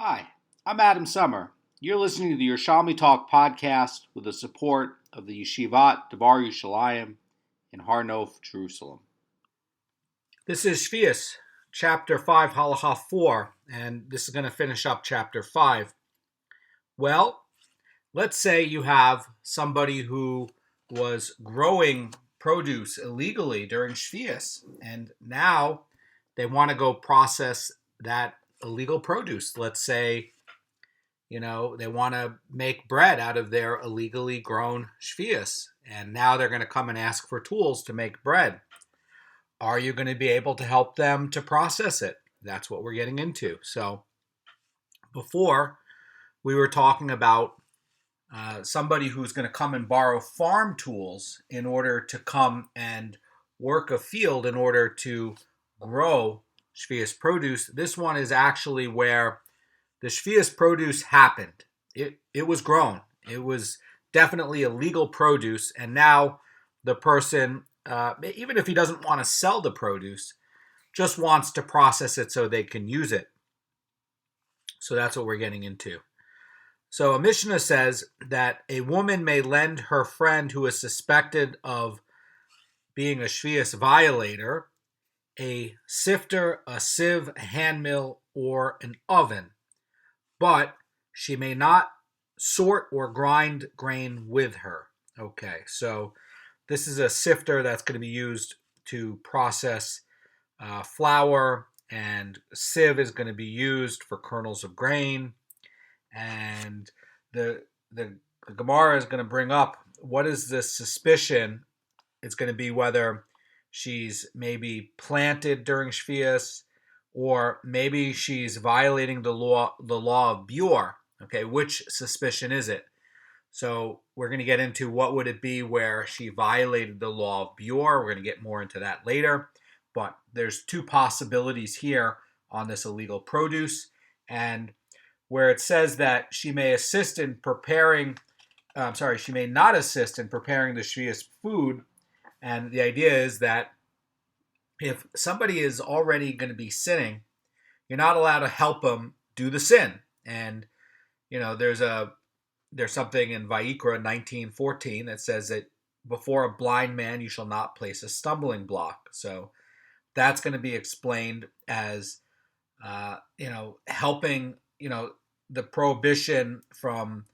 Hi, I'm Adam Summer. You're listening to the Yerushalmi Talk podcast with the support of the Yeshivat Devar Yerushalayim in Har Nof, Jerusalem. This is Sheviis, chapter 5, Halacha 4, and this is going to finish up chapter 5. Well, let's say you have somebody who was growing produce illegally during Sheviis, and now they want to go process that illegal produce. Let's say, they want to make bread out of their illegally grown Sheviis, and now they're going to come and ask for tools to make bread. Are you going to be able to help them to process it? That's what we're getting into. So before, we were talking about somebody who's going to come and borrow farm tools in order to come and work a field in order to grow Sheviis produce. This one is actually where the Sheviis produce happened. It was grown. It was definitely illegal produce, and now the person, even if he doesn't want to sell the produce, just wants to process it so they can use it. So that's what we're getting into. So a Mishnah says that a woman may lend her friend who is suspected of being a Sheviis violator a sifter, a sieve, a hand mill, or an oven, but she may not sort or grind grain with her. Okay, so this is a sifter that's going to be used to process flour, and sieve is going to be used for kernels of grain. And the Gemara is going to bring up what is the suspicion. It's going to be whether she's maybe planted during Sheviis, or maybe she's violating the law of Beur. Okay, which suspicion is it? So we're going to get into what would it be where she violated the law of Beur. We're going to get more into that later. But there's two possibilities here on this illegal produce. And where it says that she may assist in preparing, she may not assist in preparing the Sheviis food. And the idea is that if somebody is already going to be sinning, you're not allowed to help them do the sin. And there's something in Vayikra 19:14 that says that before a blind man you shall not place a stumbling block. So that's going to be explained as helping the prohibition from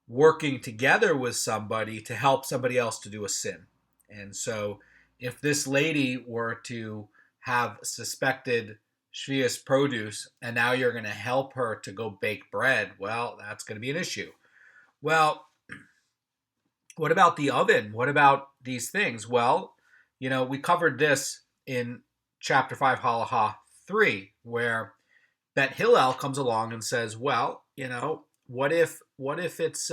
working together with somebody to help somebody else to do a sin. And so if this lady were to have suspected Sheviis produce and now you're going to help her to go bake bread, well, that's going to be an issue. Well, what about the oven? What about these things? Well, we covered this in chapter 5, Halacha 3, where Bet Hillel comes along and says, well, what if it's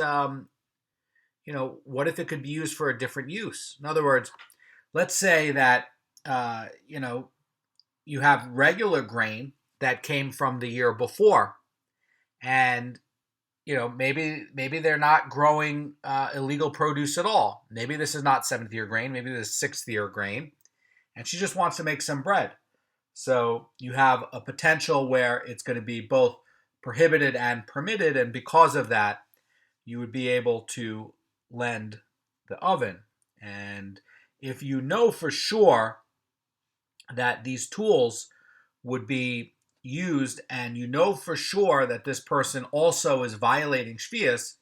what if it could be used for a different use? In other words, let's say that, you have regular grain that came from the year before, and, maybe they're not growing illegal produce at all. Maybe this is not 7th year grain. Maybe this is 6th year grain, and she just wants to make some bread. So you have a potential where it's going to be both prohibited and permitted, and because of that, you would be able to lend the oven. And if you know for sure that these tools would be used, and you know for sure that this person also is violating Sheviis,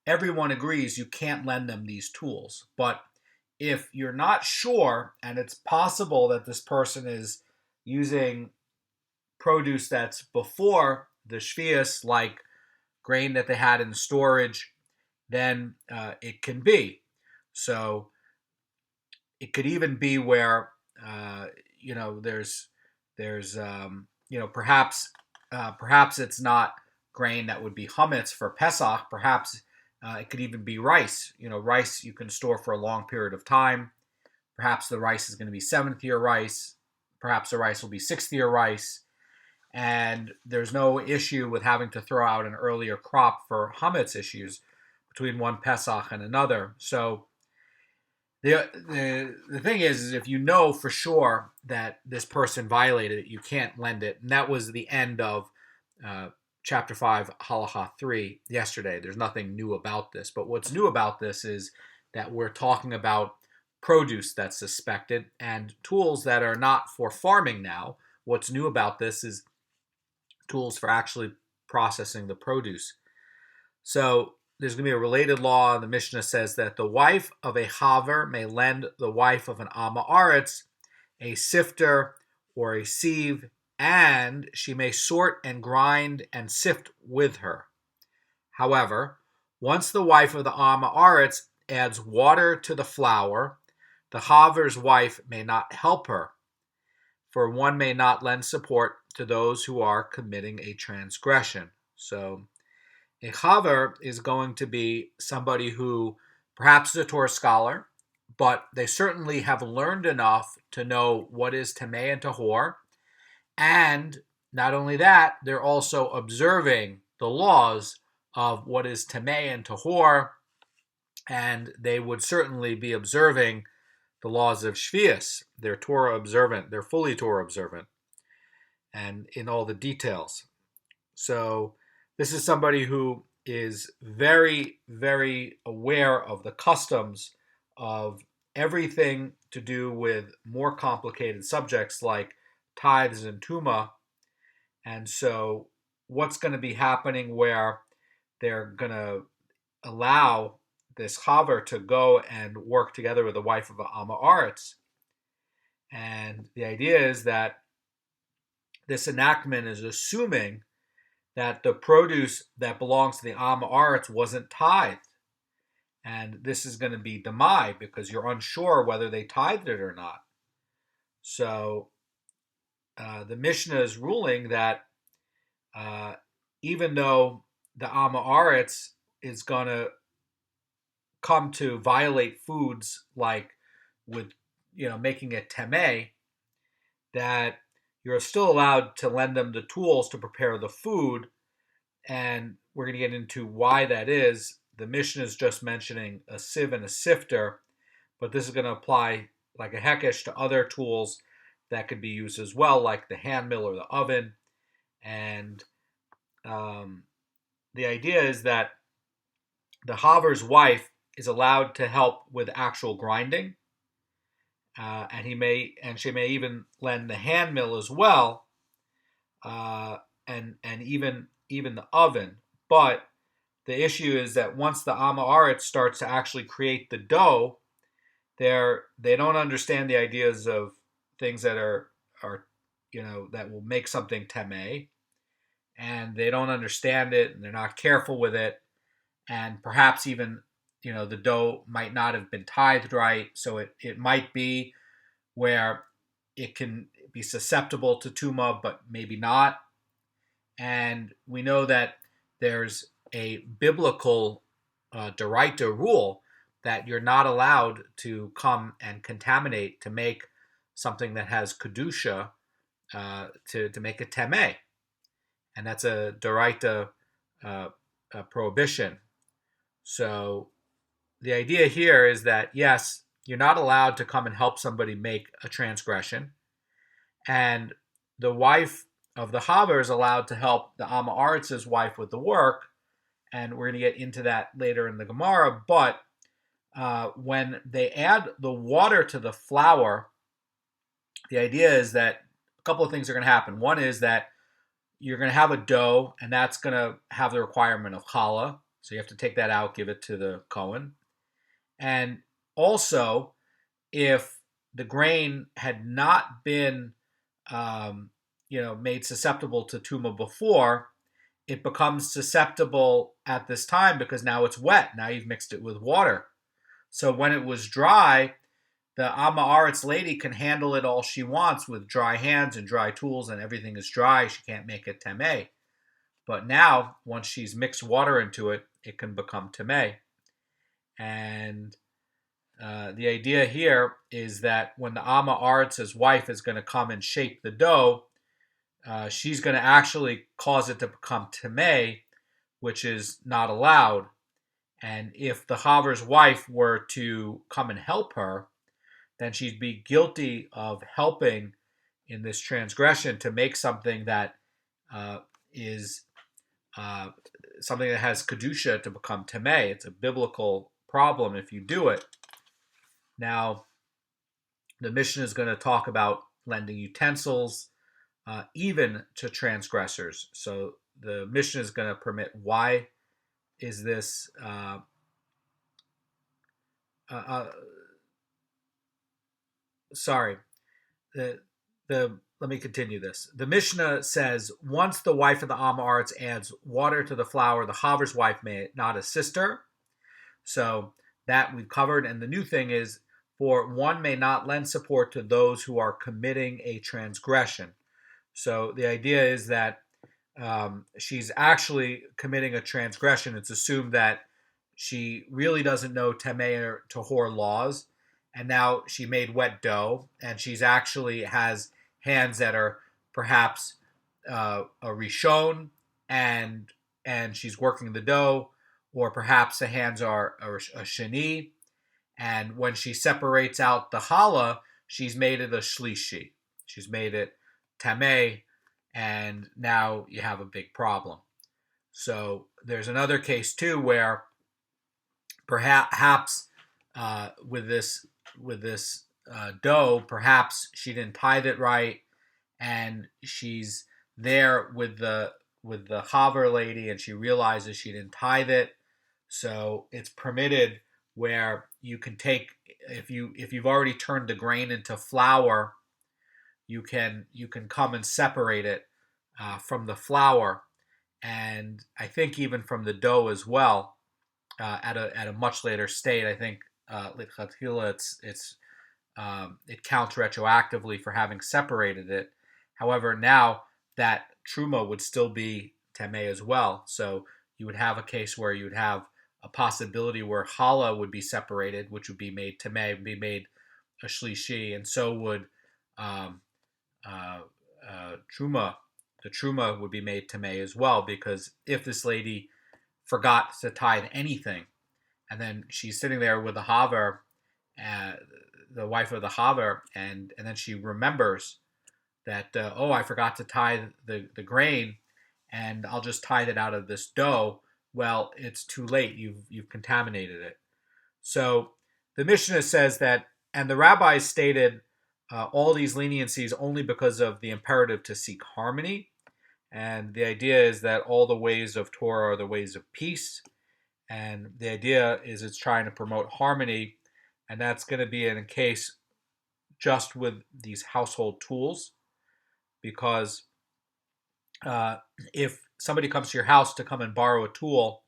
everyone agrees you can't lend them these tools. But if you're not sure, and it's possible that this person is using produce that's before the Sheviis, like grain that they had in storage, then it can be. So it could even be where there's perhaps it's not grain that would be chametz for Pesach. Perhaps it could even be rice. Rice you can store for a long period of time. Perhaps the rice is going to be 7th year rice. Perhaps the rice will be 6th year rice. And there's no issue with having to throw out an earlier crop for chametz issues between one Pesach and another. So the thing is if you know for sure that this person violated it, you can't lend it. And that was the end of chapter 5, Halacha 3 yesterday. There's nothing new about this. But what's new about this is that we're talking about produce that's suspected and tools that are not for farming now. What's new about this is tools for actually processing the produce. So there's going to be a related law. The Mishnah says that the wife of a haver may lend the wife of an Amma Aretz a sifter or a sieve, and she may sort and grind and sift with her. However, once the wife of the Amma Aretz adds water to the flour, the haver's wife may not help her, for one may not lend support to those who are committing a transgression. So a haver is going to be somebody who perhaps is a Torah scholar, but they certainly have learned enough to know what is tamei and tahor. And not only that, they're also observing the laws of what is tamei and tahor, and they would certainly be observing the laws of Sheviis. They're Torah observant. They're fully Torah observant, and in all the details. So this is somebody who is very, very aware of the customs of everything to do with more complicated subjects like tithes and tuma. And so what's going to be happening where they're going to allow this haver to go and work together with the wife of an Amma Aretz. And the idea is that this enactment is assuming that the produce that belongs to the Amma Aretz wasn't tithed. And this is going to be demai because you're unsure whether they tithed it or not. So the Mishnah is ruling that even though the Amma Aretz is going to come to violate foods like with, making it tamei, that you're still allowed to lend them the tools to prepare the food. And we're going to get into why that is. The Mishnah is just mentioning a sieve and a sifter, but this is going to apply like a hekesh to other tools that could be used as well, like the hand mill or the oven. And the idea is that the haver's wife is allowed to help with actual grinding, and she may even lend the hand mill as well, and even the oven. But the issue is that once the Amma Aretz starts to actually create the dough, they don't understand the ideas of things that are that will make something tamei, and they don't understand it, and they're not careful with it, and perhaps even the dough might not have been tithed right, so it might be where it can be susceptible to tuma, but maybe not. And we know that there's a biblical deraita rule that you're not allowed to come and contaminate to make something that has kedusha, to make a tamei, and that's a deraita prohibition. So the idea here is that yes, you're not allowed to come and help somebody make a transgression, and the wife of the haver is allowed to help the Amma Aretz's wife with the work, and we're going to get into that later in the Gemara. But when they add the water to the flour, the idea is that a couple of things are going to happen. One is that you're going to have a dough, and that's going to have the requirement of challah, so you have to take that out, give it to the Goan. And also, if the grain had not been made susceptible to tuma before, it becomes susceptible at this time because now it's wet. Now you've mixed it with water. So when it was dry, the Amma Aretz lady can handle it all she wants with dry hands and dry tools, and everything is dry. She can't make it tamei. But now, once she's mixed water into it, it can become tamei. And the idea here is that when the Amma Aretz's wife is going to come and shape the dough, she's going to actually cause it to become tamei, which is not allowed. And if the haver's wife were to come and help her, then she'd be guilty of helping in this transgression to make something that is something that has kedusha to become tamei. It's a biblical problem if you do it. Now, the Mishnah is going to talk about lending utensils, even to transgressors. So the Mishnah is going to permit. Why is this? Sorry. Let me continue this. The Mishnah says, once the wife of the Am Haaretz adds water to the flour, the Haver's wife may not assist her. So that we've covered. And the new thing is, for one may not lend support to those who are committing a transgression. So the idea is that she's actually committing a transgression. It's assumed that she really doesn't know Tamei or Tahor laws, and now she made wet dough, and she's actually has hands that are perhaps a rishon, and she's working the dough, or perhaps the hands are a sheni, and when she separates out the challah, she's made it a shlishi. She's made it tamei, and now you have a big problem. So there's another case too where perhaps with this dough, perhaps she didn't tithe it right, and she's there with the chaver lady, and she realizes she didn't tithe it. So it's permitted where you can take, if you've already turned the grain into flour, you can come and separate it from the flour, and I think even from the dough as well, at a much later state. I think it counts retroactively for having separated it. However, now that truma would still be tamei as well. So you would have a case where you would have a possibility where challah would be separated, which would be made tamei, be made a shlishi, and so would truma. The truma would be made tamei as well, because if this lady forgot to tithe anything, and then she's sitting there with the haver, the wife of the haver, and then she remembers that I forgot to tithe the grain, and I'll just tithe it out of this dough. Well, it's too late. You've contaminated it. So the Mishnah says that, and the rabbis stated all these leniencies only because of the imperative to seek harmony. And the idea is that all the ways of Torah are the ways of peace. And the idea is it's trying to promote harmony. And that's going to be in a case just with these household tools. Because if somebody comes to your house to come and borrow a tool,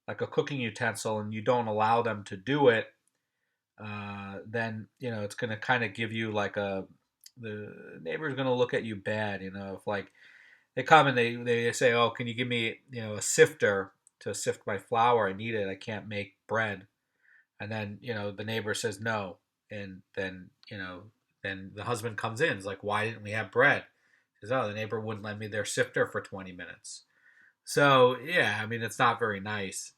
like a cooking utensil, and you don't allow them to do it, then it's going to kind of give you like the neighbor's going to look at you bad. If like they come and they say, "Oh, can you give me a sifter to sift my flour? I need it. I can't make bread." And then the neighbor says no, and then then the husband comes in. It's like, "Why didn't we have bread?" He says, "Oh, the neighbor wouldn't lend me their sifter for 20 minutes." So yeah, I mean, it's not very nice.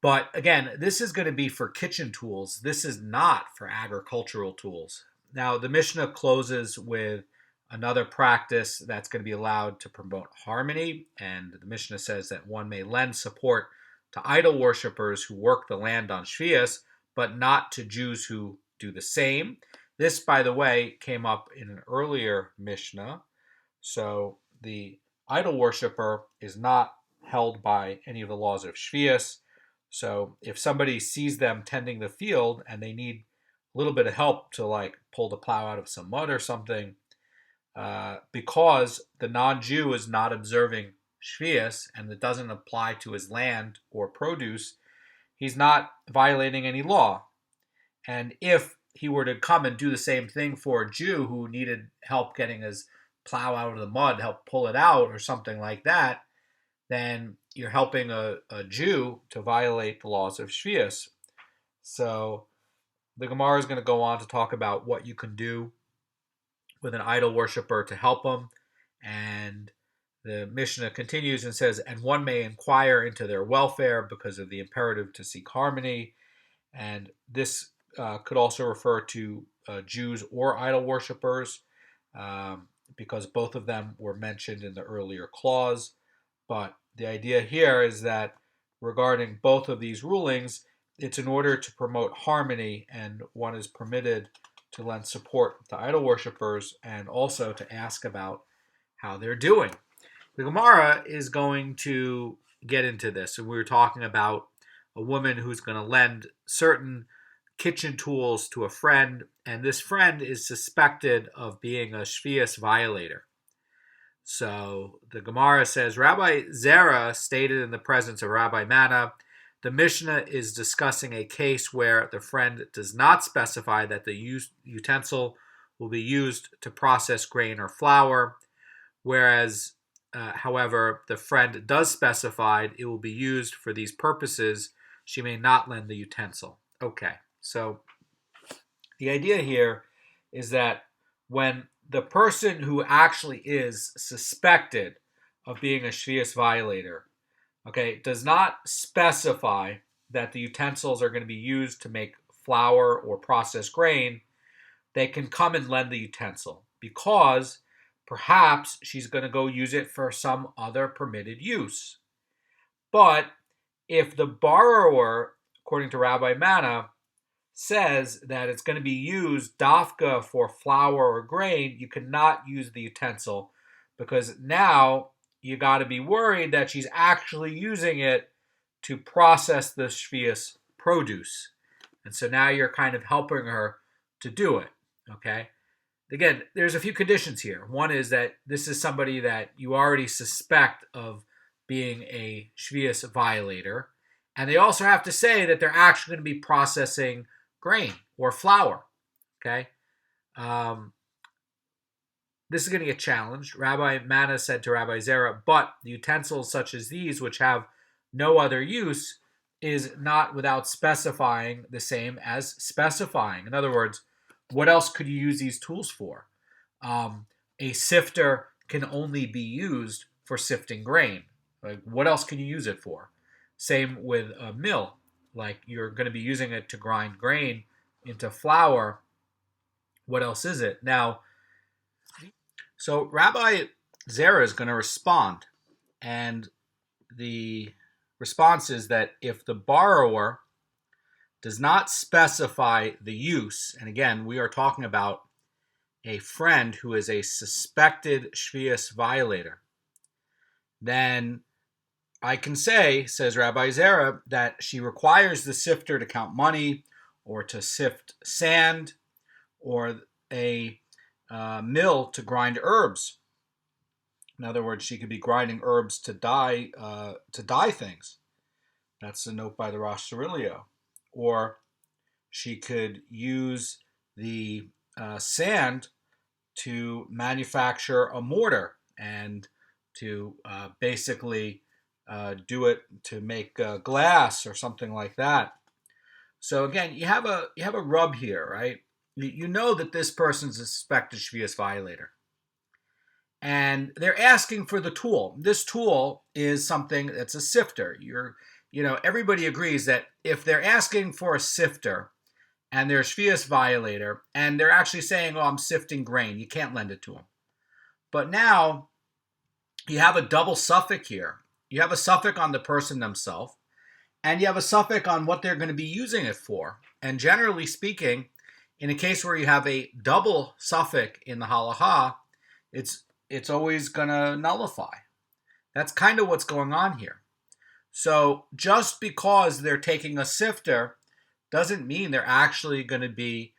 But again, this is going to be for kitchen tools. This is not for agricultural tools. Now, the Mishnah closes with another practice that's going to be allowed to promote harmony. And the Mishnah says that one may lend support to idol worshippers who work the land on Sheviis, but not to Jews who do the same. This, by the way, came up in an earlier Mishnah. So the idol worshipper is not held by any of the laws of Sheviis. So if somebody sees them tending the field and they need a little bit of help to like pull the plow out of some mud or something, because the non-Jew is not observing Sheviis and it doesn't apply to his land or produce, he's not violating any law. And if he were to come and do the same thing for a Jew who needed help getting his plow out of the mud, help pull it out or something like that, then you're helping a Jew to violate the laws of Sheviis. So the Gemara is going to go on to talk about what you can do with an idol worshiper to help him. And the Mishnah continues and says, and one may inquire into their welfare because of the imperative to seek harmony. And this could also refer to Jews or idol worshippers, because both of them were mentioned in the earlier clause. But the idea here is that regarding both of these rulings, it's in order to promote harmony, and one is permitted to lend support to idol worshippers and also to ask about how they're doing. The Gemara is going to get into this, and we were talking about a woman who's going to lend certain kitchen tools to a friend, and this friend is suspected of being a Sheviis violator. So the Gemara says, Rabbi Zera stated in the presence of Rabbi Manna, the Mishnah is discussing a case where the friend does not specify that the utensil will be used to process grain or flour, whereas, however, the friend does specify it will be used for these purposes. She may not lend the utensil. Okay, so the idea here is that when the person who actually is suspected of being a Sheviis violator, does not specify that the utensils are going to be used to make flour or process grain, they can come and lend the utensil because perhaps she's going to go use it for some other permitted use. But if the borrower, according to Rabbi Manna, says that it's going to be used dafka for flour or grain, you cannot use the utensil because now you got to be worried that she's actually using it to process the Sheviis produce. And so now you're kind of helping her to do it, okay? Again, there's a few conditions here. One is that this is somebody that you already suspect of being a Sheviis violator. And they also have to say that they're actually going to be processing grain or flour, okay? This is going to get challenged. Rabbi Manna said to Rabbi Zera, but the utensils such as these, which have no other use, is not without specifying the same as specifying. In other words, what else could you use these tools for? A sifter can only be used for sifting grain. Like, what else can you use it for? Same with a mill. Like, you're going to be using it to grind grain into flour. What else is it? Now, so Rabbi Zera is going to respond. And the response is that if the borrower does not specify the use, and again, we are talking about a friend who is a suspected Sheviis violator, then I can say, says Rabbi Zera, that she requires the sifter to count money or to sift sand or a mill to grind herbs. In other words, she could be grinding herbs to dye things. That's a note by the Rosh Cirilio. Or she could use the sand to manufacture a mortar and to basically do it to make glass or something like that. So again, you have a rub here, right? You know that this person's a suspected Sheviis violator. And they're asking for the tool. This tool is something that's a sifter. Everybody agrees that if they're asking for a sifter and they're a Sheviis violator and they're actually saying, oh, I'm sifting grain, you can't lend it to them. But now you have a double suffix here. You have a suffix on the person themselves, and you have a suffix on what they're going to be using it for. And generally speaking, in a case where you have a double suffix in the halacha, it's always going to nullify. That's kind of what's going on here. So just because they're taking a sifter doesn't mean they're actually going to be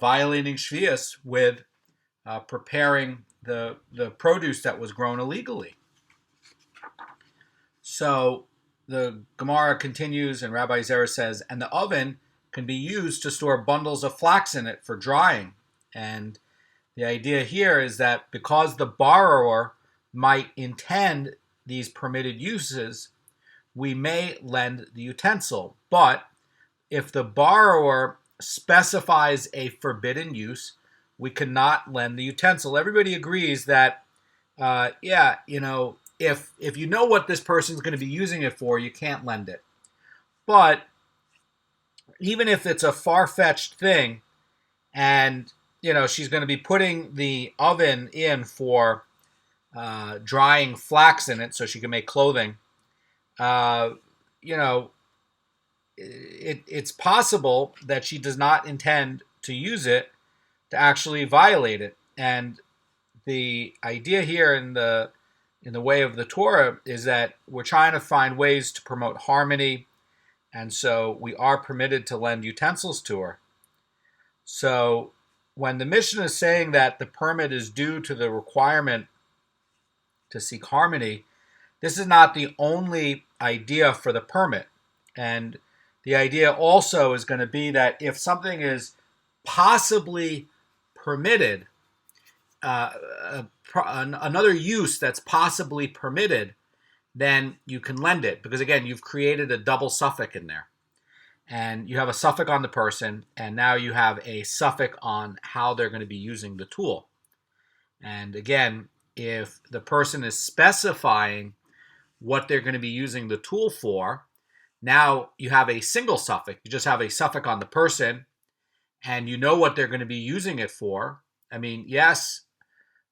violating Sheviis with preparing the produce that was grown illegally. So the Gemara continues, and Rabbi Zera says, and the oven can be used to store bundles of flax in it for drying. And the idea here is that because the borrower might intend these permitted uses, we may lend the utensil. But if the borrower specifies a forbidden use, we cannot lend the utensil. Everybody agrees that, if you know what this person's going to be using it for, you can't lend it. But even if it's a far-fetched thing, and she's going to be putting the oven in for drying flax in it so she can make clothing, uh, you know, it's possible that she does not intend to use it to actually violate it. And the idea here in the way of the Torah is that we're trying to find ways to promote harmony, and so we are permitted to lend utensils to her. So when the Mishnah is saying that the permit is due to the requirement to seek harmony, this is not the only idea for the permit. And the idea also is going to be that if something is possibly permitted, another use that's possibly permitted, then you can lend it. Because again, you've created a double suffix in there. And you have a suffix on the person, and now you have a suffix on how they're going to be using the tool. And again, if the person is specifying what they're going to be using the tool for, now you have a single suffix. You just have a suffix on the person, and you know what they're going to be using it for. I mean, yes,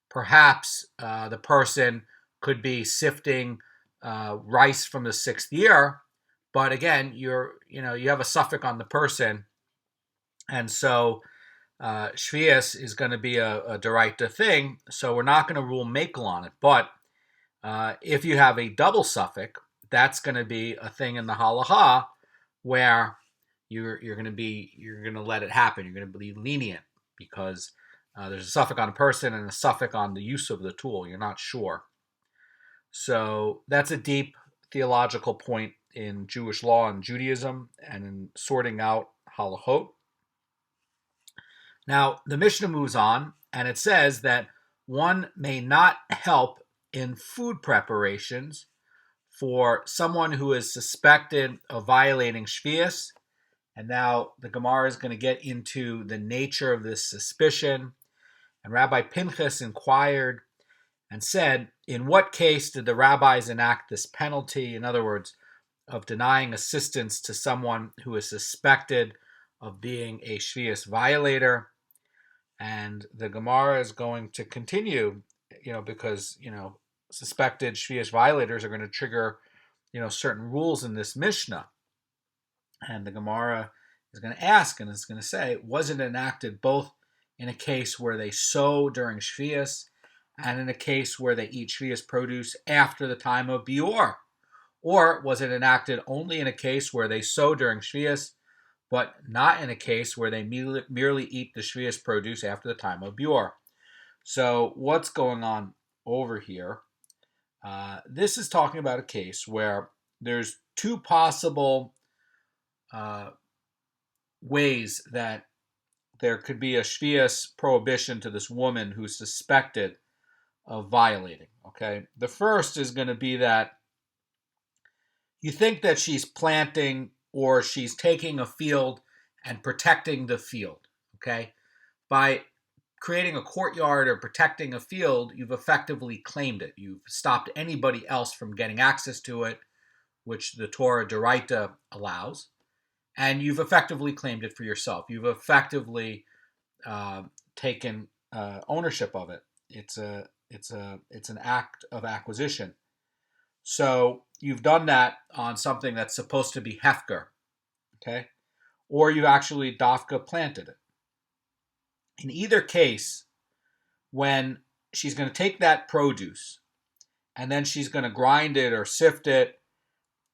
perhaps the person could be sifting rice from the 6th year, but again, you have a suffix on the person, and so Sheviis is going to be a deraita thing. So we're not going to rule makel on it. But if you have a double suffix, that's going to be a thing in the halacha where you're going to let it happen. You're going to be lenient because there's a suffix on a person and a suffix on the use of the tool. You're not sure. So that's a deep theological point in Jewish law and Judaism and in sorting out halachot. Now, the Mishnah moves on, and it says that one may not help in food preparations for someone who is suspected of violating Sheviis. And now the Gemara is going to get into the nature of this suspicion. And Rabbi Pinchas inquired and said, in what case did the rabbis enact this penalty? In other words, of denying assistance to someone who is suspected of being a Sheviis violator. And the Gemara is going to continue, because, suspected Sheviis violators are going to trigger, certain rules in this Mishnah. And the Gemara is going to ask, and it's going to say, was it enacted both in a case where they sow during Sheviis and in a case where they eat Sheviis produce after the time of Beur? Or was it enacted only in a case where they sow during Sheviis, but not in a case where they merely eat the Sheviis produce after the time of Beur? So what's going on over here? This is talking about a case where there's two possible ways that there could be a Sheviis prohibition to this woman who's suspected of violating. Okay, the first is going to be that you think that she's planting or she's taking a field and protecting the field. Okay, by creating a courtyard or protecting a field, you've effectively claimed it. You've stopped anybody else from getting access to it, which the Torah deraita allows, and you've effectively claimed it for yourself. You've effectively taken ownership of it. It's an act of acquisition. So you've done that on something that's supposed to be hefker, okay, or you actually dafka planted it. In either case, when she's going to take that produce and then she's going to grind it or sift it,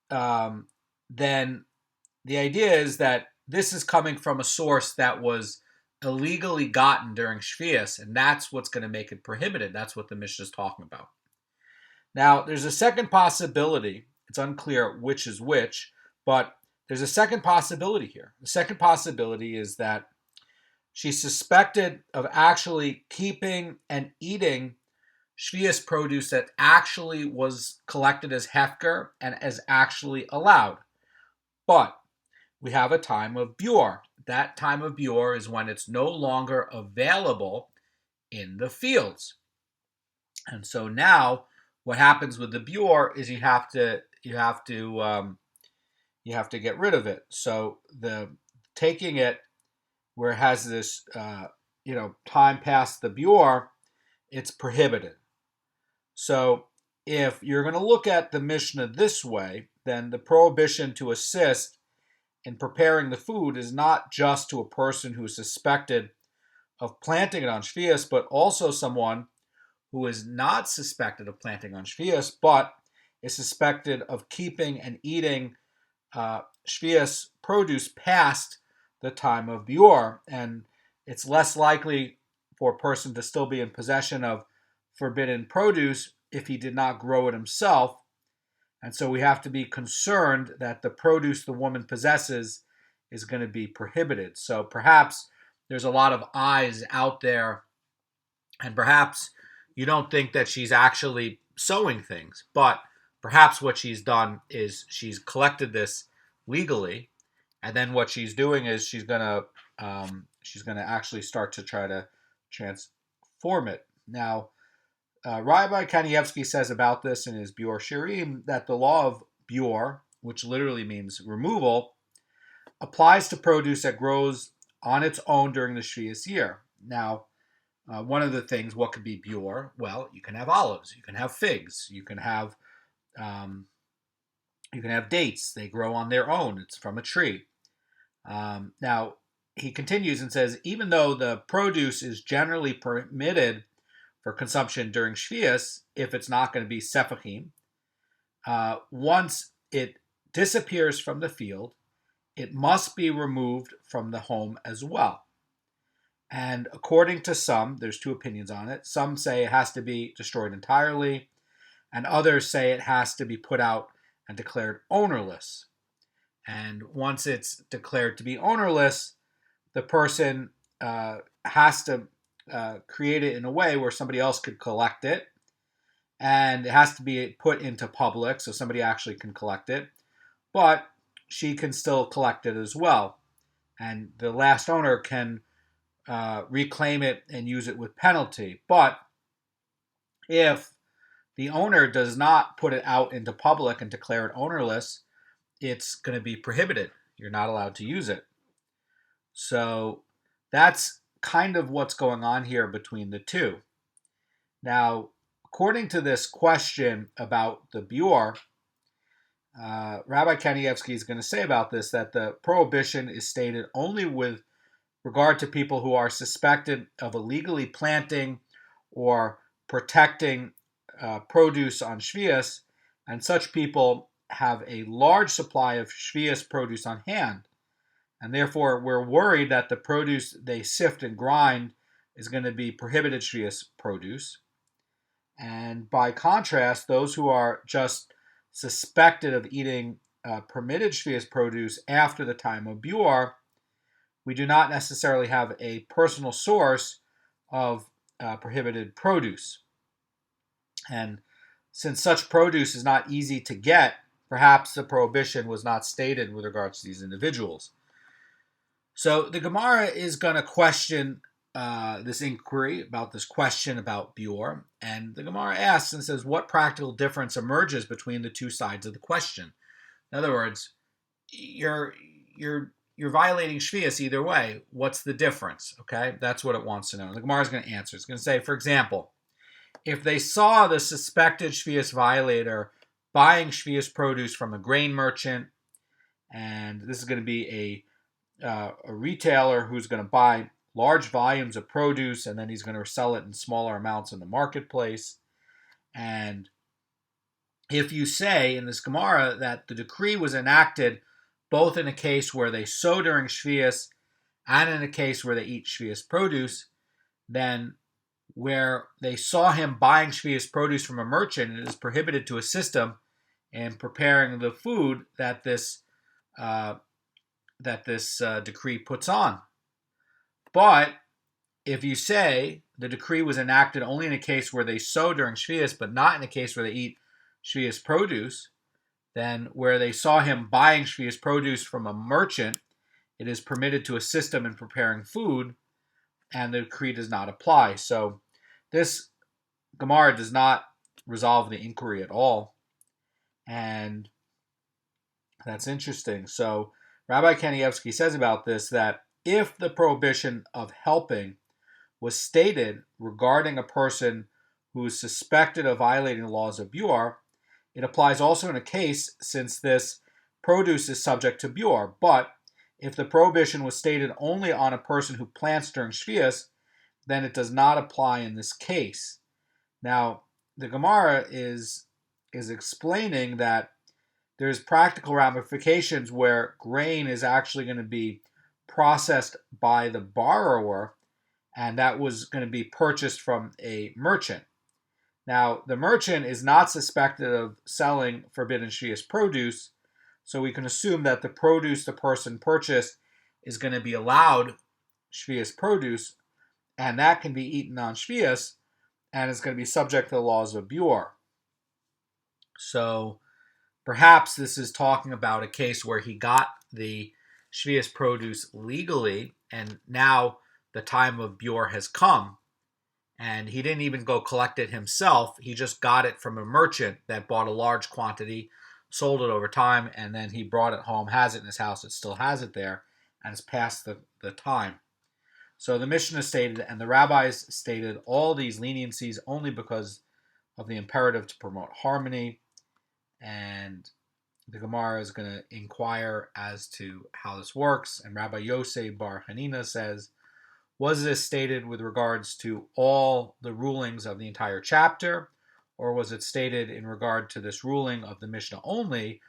then the idea is that this is coming from a source that was illegally gotten during Sheviis, and that's what's going to make it prohibited. That's what the Mishnah is talking about. Now, there's a second possibility. It's unclear which is which, but there's a second possibility here. The second possibility is that she's suspected of actually keeping and eating Sheviis produce that actually was collected as hefker and as actually allowed. But we have a time of Beur. That time of Beur is when it's no longer available in the fields. And so now what happens with the Beur is you have to get rid of it. So the taking it where it has this time past the Beur, it's prohibited. So if you're going to look at the Mishnah this way, then the prohibition to assist in preparing the food is not just to a person who is suspected of planting it on Sheviis, but also someone who is not suspected of planting on Sheviis, but is suspected of keeping and eating Sheviis produce past the time of Beur. And it's less likely for a person to still be in possession of forbidden produce if he did not grow it himself. And so we have to be concerned that the produce the woman possesses is going to be prohibited. So perhaps there's a lot of eyes out there, and perhaps you don't think that she's actually sowing things, but perhaps what she's done is she's collected this legally, and then what she's doing is she's gonna actually start to try to transform it. Now, Rabbi Kanievsky says about this in his Beur shiurim that the law of Beur, which literally means removal, applies to produce that grows on its own during the Sheviis year. Now, one of the things, what could be Beur? Well, you can have olives, you can have figs, you can have dates. They grow on their own. It's from a tree. Now, he continues and says, even though the produce is generally permitted for consumption during Sheviis, if it's not going to be sefachim, once it disappears from the field, it must be removed from the home as well. And according to some, there's two opinions on it. Some say it has to be destroyed entirely, and others say it has to be put out and declared ownerless. And once it's declared to be ownerless, the person has to create it in a way where somebody else could collect it, and it has to be put into public so somebody actually can collect it, but she can still collect it as well, and the last owner can reclaim it and use it with penalty. But if the owner does not put it out into public and declare it ownerless, it's going to be prohibited. You're not allowed to use it. So that's kind of what's going on here between the two. Now, according to this question about the Beur, Rabbi Kanievsky is going to say about this that the prohibition is stated only with regard to people who are suspected of illegally planting or protecting produce on Sheviis, and such people have a large supply of Sheviis produce on hand. And therefore, we're worried that the produce they sift and grind is going to be prohibited Sheviis produce. And by contrast, those who are just suspected of eating permitted Sheviis produce after the time of Beur, we do not necessarily have a personal source of prohibited produce. And since such produce is not easy to get, perhaps the prohibition was not stated with regards to these individuals. So the Gemara is going to question this inquiry about this question about Beur, and the Gemara asks and says, what practical difference emerges between the two sides of the question? In other words, you're violating Sheviis either way. What's the difference? Okay, that's what it wants to know. And the Gemara is going to answer. It's going to say, for example, if they saw the suspected Sheviis violator buying Sheviis produce from a grain merchant, and this is going to be a retailer who's going to buy large volumes of produce, and then he's going to sell it in smaller amounts in the marketplace. And if you say in this Gemara that the decree was enacted both in a case where they sow during Sheviis and in a case where they eat Sheviis produce, then where they saw him buying Sheviis produce from a merchant, it is prohibited to assist him in preparing the food that this decree puts on. But if you say the decree was enacted only in a case where they sow during Sheviis, but not in a case where they eat Sheviis produce, then where they saw him buying Sheviis produce from a merchant, it is permitted to assist him in preparing food, and the decree does not apply. So this Gemara does not resolve the inquiry at all, and that's interesting. So Rabbi Kanievsky says about this that if the prohibition of helping was stated regarding a person who is suspected of violating the laws of Beur, it applies also in a case since this produce is subject to Beur. But if the prohibition was stated only on a person who plants during Sheviis, then it does not apply in this case. Now, the Gemara is explaining that there's practical ramifications where grain is actually going to be processed by the borrower, and that was going to be purchased from a merchant. Now, the merchant is not suspected of selling forbidden Sheviis produce, so we can assume that the produce the person purchased is going to be allowed Sheviis produce, and that can be eaten on Sheviis, and it's going to be subject to the laws of Beur. So perhaps this is talking about a case where he got the Sheviis produce legally, and now the time of Beur has come, and he didn't even go collect it himself. He just got it from a merchant that bought a large quantity, sold it over time, and then he brought it home, has it in his house, it still has it there, and it's past the time. So the Mishnah stated, and the rabbis stated, all these leniencies only because of the imperative to promote harmony, and the Gemara is going to inquire as to how this works, and Rabbi Yosef Bar Hanina says, was this stated with regards to all the rulings of the entire chapter, or was it stated in regard to this ruling of the Mishnah only,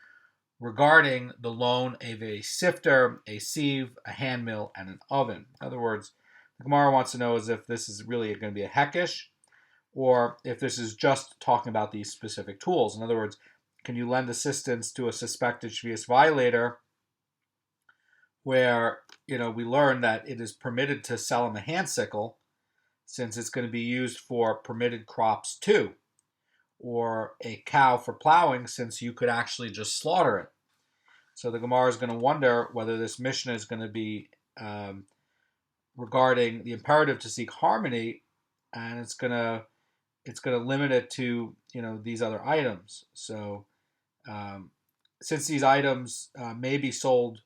regarding the loan of a sifter, a sieve, a hand mill, and an oven? In other words, the Gemara wants to know is if this is really going to be a hekesh, or if this is just talking about these specific tools. In other words, can you lend assistance to a suspected Sheviis violator where, we learn that it is permitted to sell him a hand sickle since it's going to be used for permitted crops too, or a cow for plowing since you could actually just slaughter it. So the Gemara is going to wonder whether this Mishnah is going to be regarding the imperative to seek harmony, and it's going to limit it to these other items. So since these items may be sold,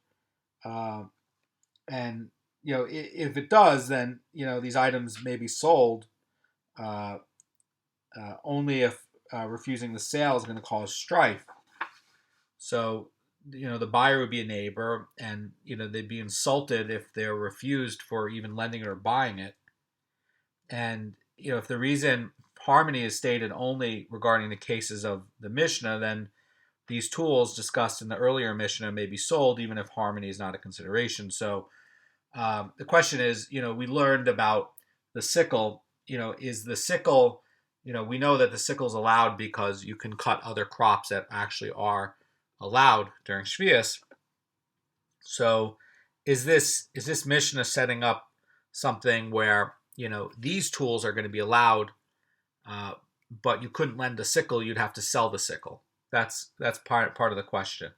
and if it does, then these items may be sold only if refusing the sale is going to cause strife. So the buyer would be a neighbor, and they'd be insulted if they're refused for even lending it or buying it. And if the reason harmony is stated only regarding the cases of the Mishnah, then these tools discussed in the earlier Mishnah may be sold even if harmony is not a consideration. So the question is, we learned about the sickle. Is the sickle, we know that the sickle is allowed because you can cut other crops that actually are allowed during Sheviis. So is this Mishnah setting up something where these tools are going to be allowed, but you couldn't lend a sickle, you'd have to sell the sickle? That's part of the question.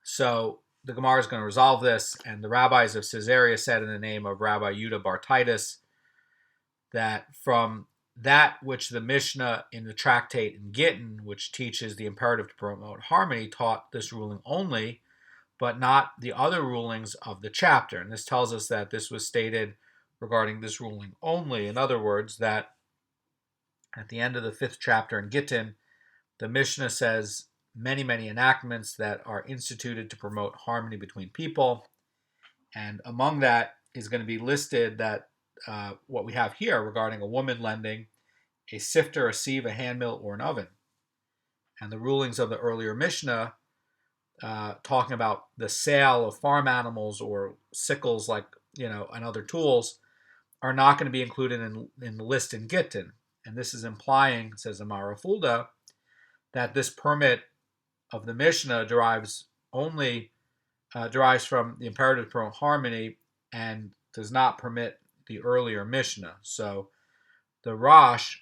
So the Gemara is going to resolve this, and the rabbis of Caesarea said in the name of Rabbi Yudah Bar Titus that from that which the Mishnah in the tractate in Gittin, which teaches the imperative to promote harmony, taught this ruling only, but not the other rulings of the chapter. And this tells us that this was stated regarding this ruling only. In other words, that at the end of the 5th chapter in Gittin, the Mishnah says many, many enactments that are instituted to promote harmony between people. And among that is going to be listed that what we have here regarding a woman lending a sifter, a sieve, a hand mill, or an oven. And the rulings of the earlier Mishnah talking about the sale of farm animals or sickles and other tools are not going to be included in the list in Gittin. And this is implying, says Amara Fulda, that this permit of the Mishnah derives from the imperative to promote harmony and does not permit the earlier Mishnah. So the Rosh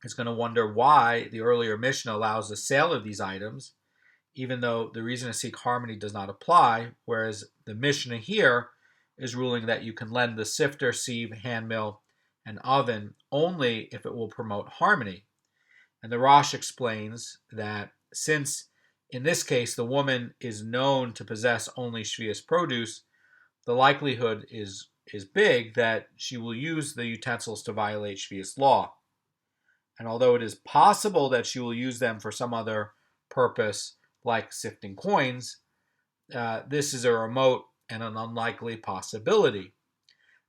is going to wonder why the earlier Mishnah allows the sale of these items, even though the reason to seek harmony does not apply, whereas the Mishnah here is ruling that you can lend the sifter, sieve, hand mill, and oven only if it will promote harmony. And the Rosh explains that since in this case the woman is known to possess only Sheviis produce, the likelihood is big that she will use the utensils to violate Sheviis law. And although it is possible that she will use them for some other purpose, like sifting coins, this is a remote and an unlikely possibility.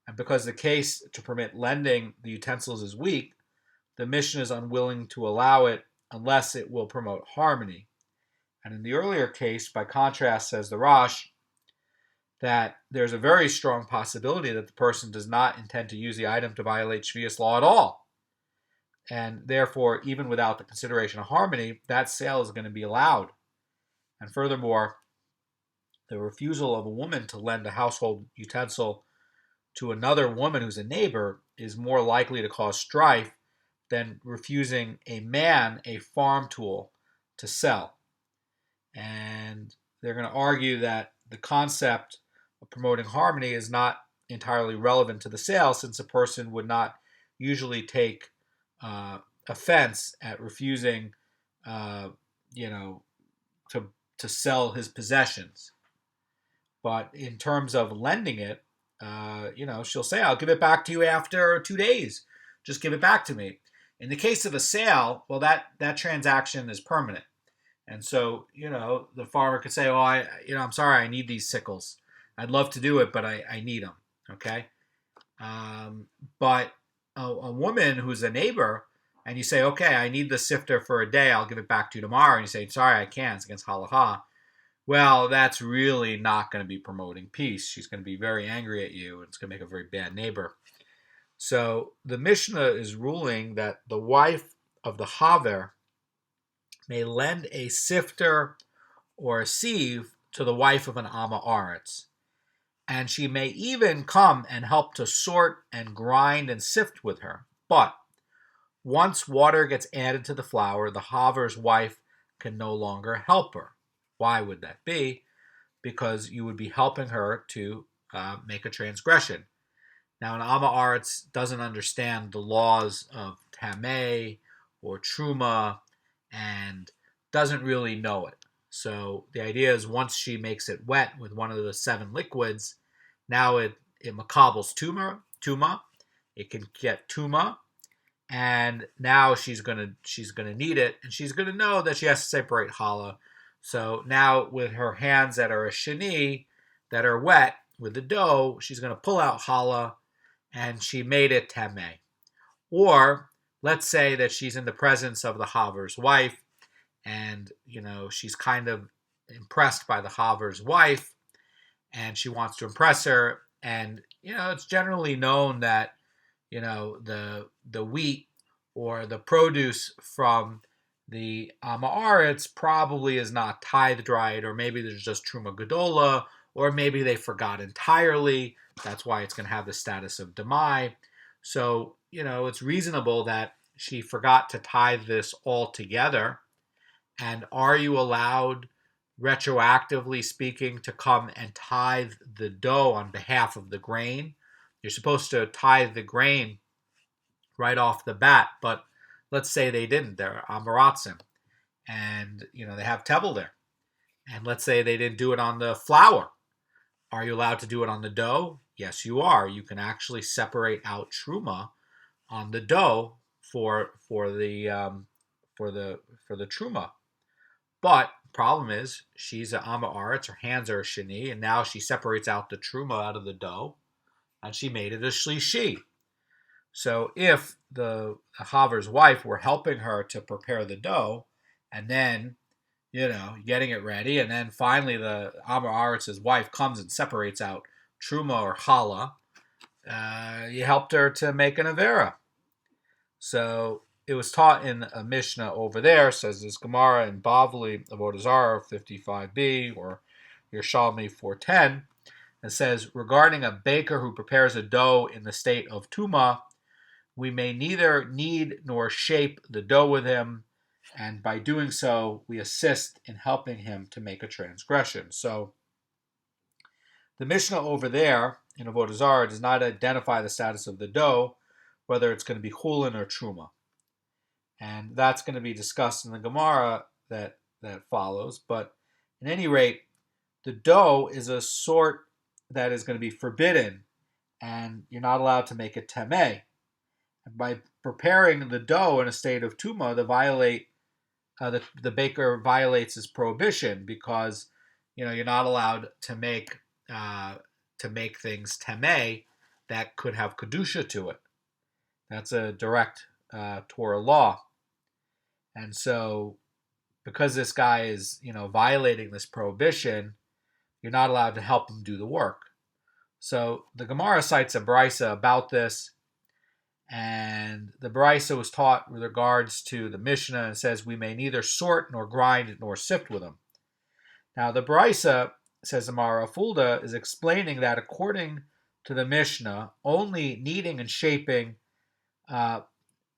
And because the case to permit lending the utensils is weak, the Mishnah is unwilling to allow it unless it will promote harmony. And in the earlier case, by contrast, says the Rosh, that there's a very strong possibility that the person does not intend to use the item to violate Sheviis law at all. And therefore, even without the consideration of harmony, that sale is going to be allowed. And furthermore, the refusal of a woman to lend a household utensil to another woman who's a neighbor is more likely to cause strife than refusing a man a farm tool to sell. And they're going to argue that the concept of promoting harmony is not entirely relevant to the sale, since a person would not usually take offense at refusing, to sell his possessions. But in terms of lending it, she'll say, "I'll give it back to you after 2 days. Just give it back to me." In the case of a sale, well, that transaction is permanent. And so, the farmer could say, "Oh, I'm sorry, I need these sickles. I'd love to do it, but I need them." Okay. But a woman who's a neighbor, and you say, "Okay, I need the sifter for a day. I'll give it back to you tomorrow." And you say, "Sorry, I can't. It's against halacha." Well, that's really not going to be promoting peace. She's going to be very angry at you, and it's going to make a very bad neighbor. So the Mishnah is ruling that the wife of the haver may lend a sifter or a sieve to the wife of an Amma Aretz. And she may even come and help to sort and grind and sift with her. But once water gets added to the flour, the haver's wife can no longer help her. Why would that be? Because you would be helping her to make a transgression. Now, an Amma Aretz doesn't understand the laws of Tameh or Truma and doesn't really know it. So the idea is once she makes it wet with one of the 7 liquids, now it makabels tuma. It can get tuma, and now she's gonna need it, and she's gonna know that she has to separate challah. So now with her hands that are a sheni, that are wet with the dough, she's gonna pull out challah, and she made it tameh. Or let's say that she's in the presence of the haver's wife, and she's kind of impressed by the haver's wife, and she wants to impress her. And it's generally known that the wheat or the produce from the Amma Aretz probably is not tithed right, or maybe there's just Truma Gedola, or maybe they forgot entirely. That's why it's going to have the status of Demai. So, it's reasonable that she forgot to tithe this all together. And are you allowed, retroactively speaking, to come and tithe the dough on behalf of the grain? You're supposed to tithe the grain right off the bat, but let's say they didn't. They're Amaratzim, and they have tevel there. And let's say they didn't do it on the flour. Are you allowed to do it on the dough? Yes, you are. You can actually separate out truma on the dough for the truma. But problem is, she's an Amma Aretz, her hands are a sheni, and now she separates out the truma out of the dough, and she made it a shlishi. So if the haver's wife were helping her to prepare the dough, and then, getting it ready, and then finally the Amma Aretz's wife comes and separates out truma or challah, you helped her to make an avera. So it was taught in a Mishnah over there, says this Gemara in Bavli, Avodah Zarah 55b, or Yerushalmi 410. It says, regarding a baker who prepares a dough in the state of Tuma, we may neither knead nor shape the dough with him, and by doing so, we assist in helping him to make a transgression. So the Mishnah over there in Avodah Zarah does not identify the status of the dough, whether it's going to be chulin or truma. And that's going to be discussed in the Gemara that follows. But at any rate, the dough is a sort that is going to be forbidden, and you're not allowed to make it tameh. By preparing the dough in a state of tuma, the baker violates his prohibition, because you're not allowed to make things temeh that could have kedusha to it. That's a direct Torah law, and so because this guy is violating this prohibition, you're not allowed to help him do the work. So the Gemara cites a brisa about this, and the brisa was taught with regards to the Mishnah, and says we may neither sort nor grind nor sift with them. Now the brisa, says the Mara Fulda, is explaining that according to the Mishnah, only kneading and shaping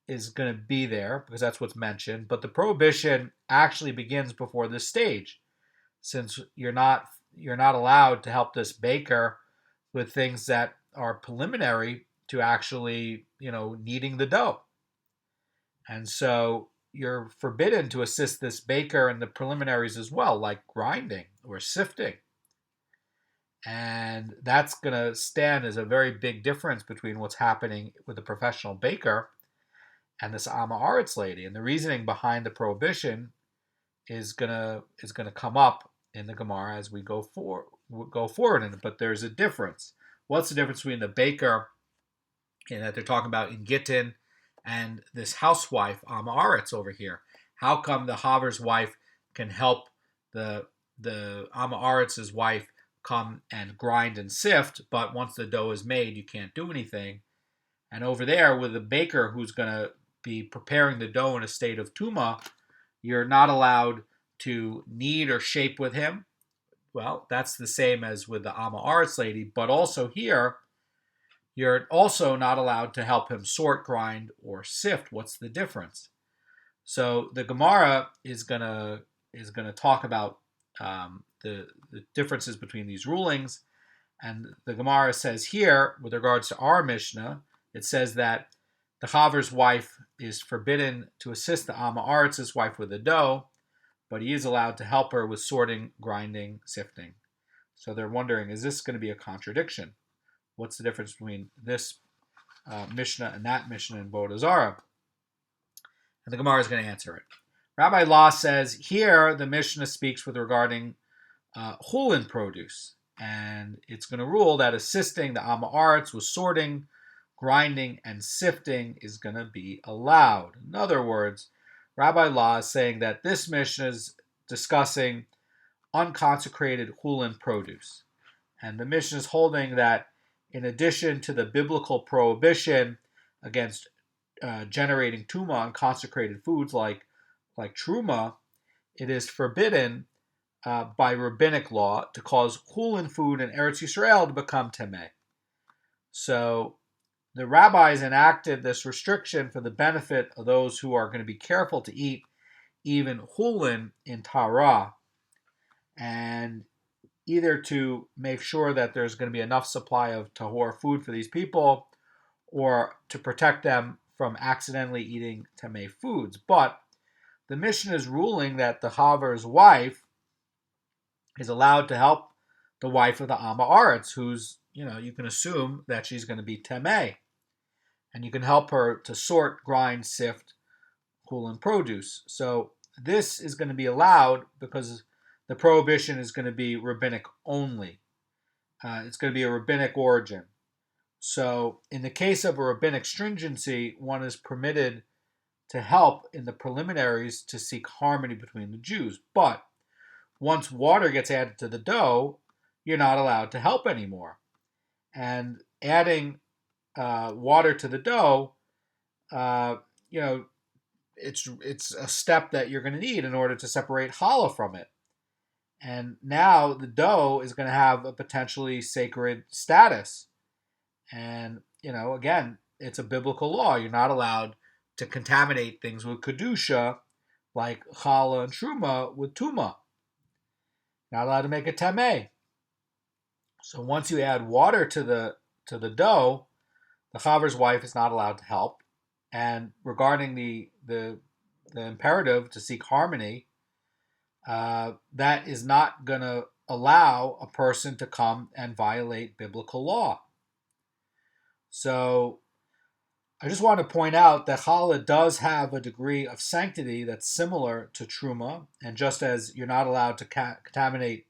is going to be there, because that's what's mentioned, but the prohibition actually begins before this stage, since you're not allowed to help this baker with things that are preliminary to actually kneading the dough. And so you're forbidden to assist this baker in the preliminaries as well, like grinding or sifting. And that's going to stand as a very big difference between what's happening with a professional baker and this Amma Aretz lady. And the reasoning behind the prohibition is gonna come up in the Gemara as we go forward in it. But there's a difference. What's the difference between the baker, that they're talking about in Gittin, and this housewife Amma Aretz over here? How come the Haver's wife can help the Amma Aretz's wife come and grind and sift, but once the dough is made, you can't do anything? And over there with the baker who's going to be preparing the dough in a state of tuma, you're not allowed to knead or shape with him. Well, that's the same as with the Amma Aretz lady, but also here, you're also not allowed to help him sort, grind, or sift. What's the difference? So the Gemara is gonna talk about the differences between these rulings, and the Gemara says here, with regards to our Mishnah, it says that the Chaver's wife is forbidden to assist the Amma Aretz's wife with the dough, but he is allowed to help her with sorting, grinding, sifting. So they're wondering, is this going to be a contradiction? What's the difference between this Mishnah and that Mishnah in Avodah Zarah? And the Gemara is going to answer it. Rabbi Law says, here the Mishnah speaks with regarding chulin produce, and it's going to rule that assisting the Amma Aretz with sorting, grinding, and sifting is going to be allowed. In other words, Rabbi Law is saying that this Mishnah is discussing unconsecrated chulin produce. And the Mishnah is holding that in addition to the biblical prohibition against generating tuma on consecrated foods like truma, it is forbidden by rabbinic law to cause chulin food in Eretz Yisrael to become temeh. So the rabbis enacted this restriction for the benefit of those who are going to be careful to eat even chulin in Torah, and either to make sure that there's going to be enough supply of tahor food for these people, or to protect them from accidentally eating temeh foods. But the Mishnah is ruling that the Haver's wife is allowed to help the wife of the Amma Aretz, who's, you can assume that she's going to be temeh. And you can help her to sort, grind, sift chulin produce. So this is going to be allowed because the prohibition is going to be rabbinic only. It's going to be a rabbinic origin. So in the case of a rabbinic stringency, one is permitted to help in the preliminaries to seek harmony between the Jews. But once water gets added to the dough, you're not allowed to help anymore. And adding water to the dough, it's a step that you're going to need in order to separate challah from it. And now the dough is going to have a potentially sacred status. And, again, it's a biblical law. You're not allowed to contaminate things with kedusha, like challah and truma, with tuma. Not allowed to make a temeh. So once you add water to the dough, the chaver's wife is not allowed to help. And regarding the imperative to seek harmony, that is not going to allow a person to come and violate biblical law. So I just want to point out that challah does have a degree of sanctity that's similar to truma, and just as you're not allowed to contaminate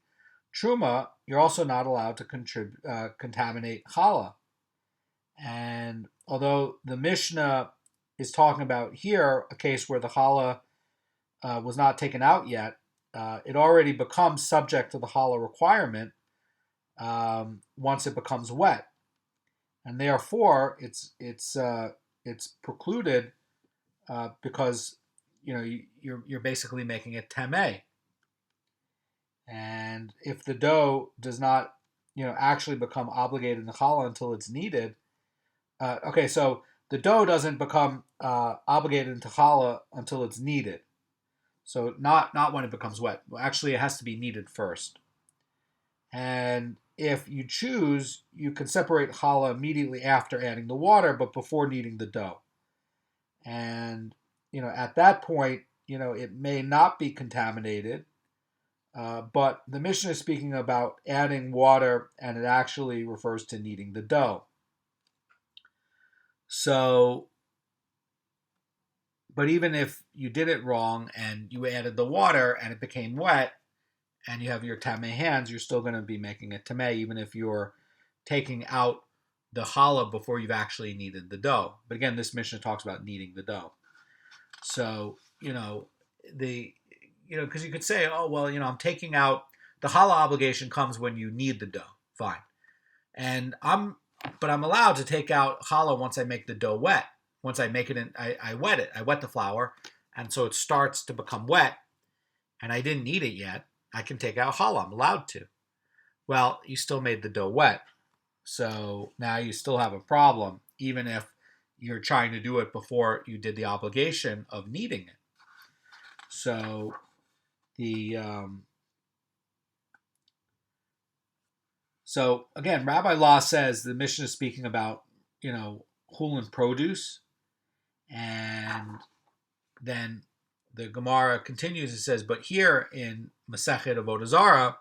truma, you're also not allowed to contaminate challah. And although the Mishnah is talking about here a case where the challah was not taken out yet, it already becomes subject to the challah requirement once it becomes wet, and therefore it's precluded because you're basically making it tameh. And if the dough does not actually become obligated in the challah until it's needed, so the dough doesn't become obligated into challah until it's needed. So not when it becomes wet. Well, actually, it has to be kneaded first. And if you choose, you can separate challah immediately after adding the water, but before kneading the dough. And at that point, it may not be contaminated, but the Mishnah is speaking about adding water, and it actually refers to kneading the dough. So, but even if you did it wrong and you added the water and it became wet and you have your tameh hands, you're still going to be making it tameh, even if you're taking out the challah before you've actually kneaded the dough. But again, this Mishnah talks about kneading the dough. So, because you could say, oh, well, I'm taking out, the challah obligation comes when you knead the dough. Fine. But I'm allowed to take out challah once I make the dough wet. Once I make it I wet it. I wet the flour, and so it starts to become wet, and I didn't knead it yet. I can take out challah. I'm allowed to. Well, you still made the dough wet, so now you still have a problem, even if you're trying to do it before you did the obligation of kneading it. So So again, Rabbi Law says the Mishnah is speaking about, chulin produce, and then the Gemara continues and says, but here in Masechet Avodah Zarah,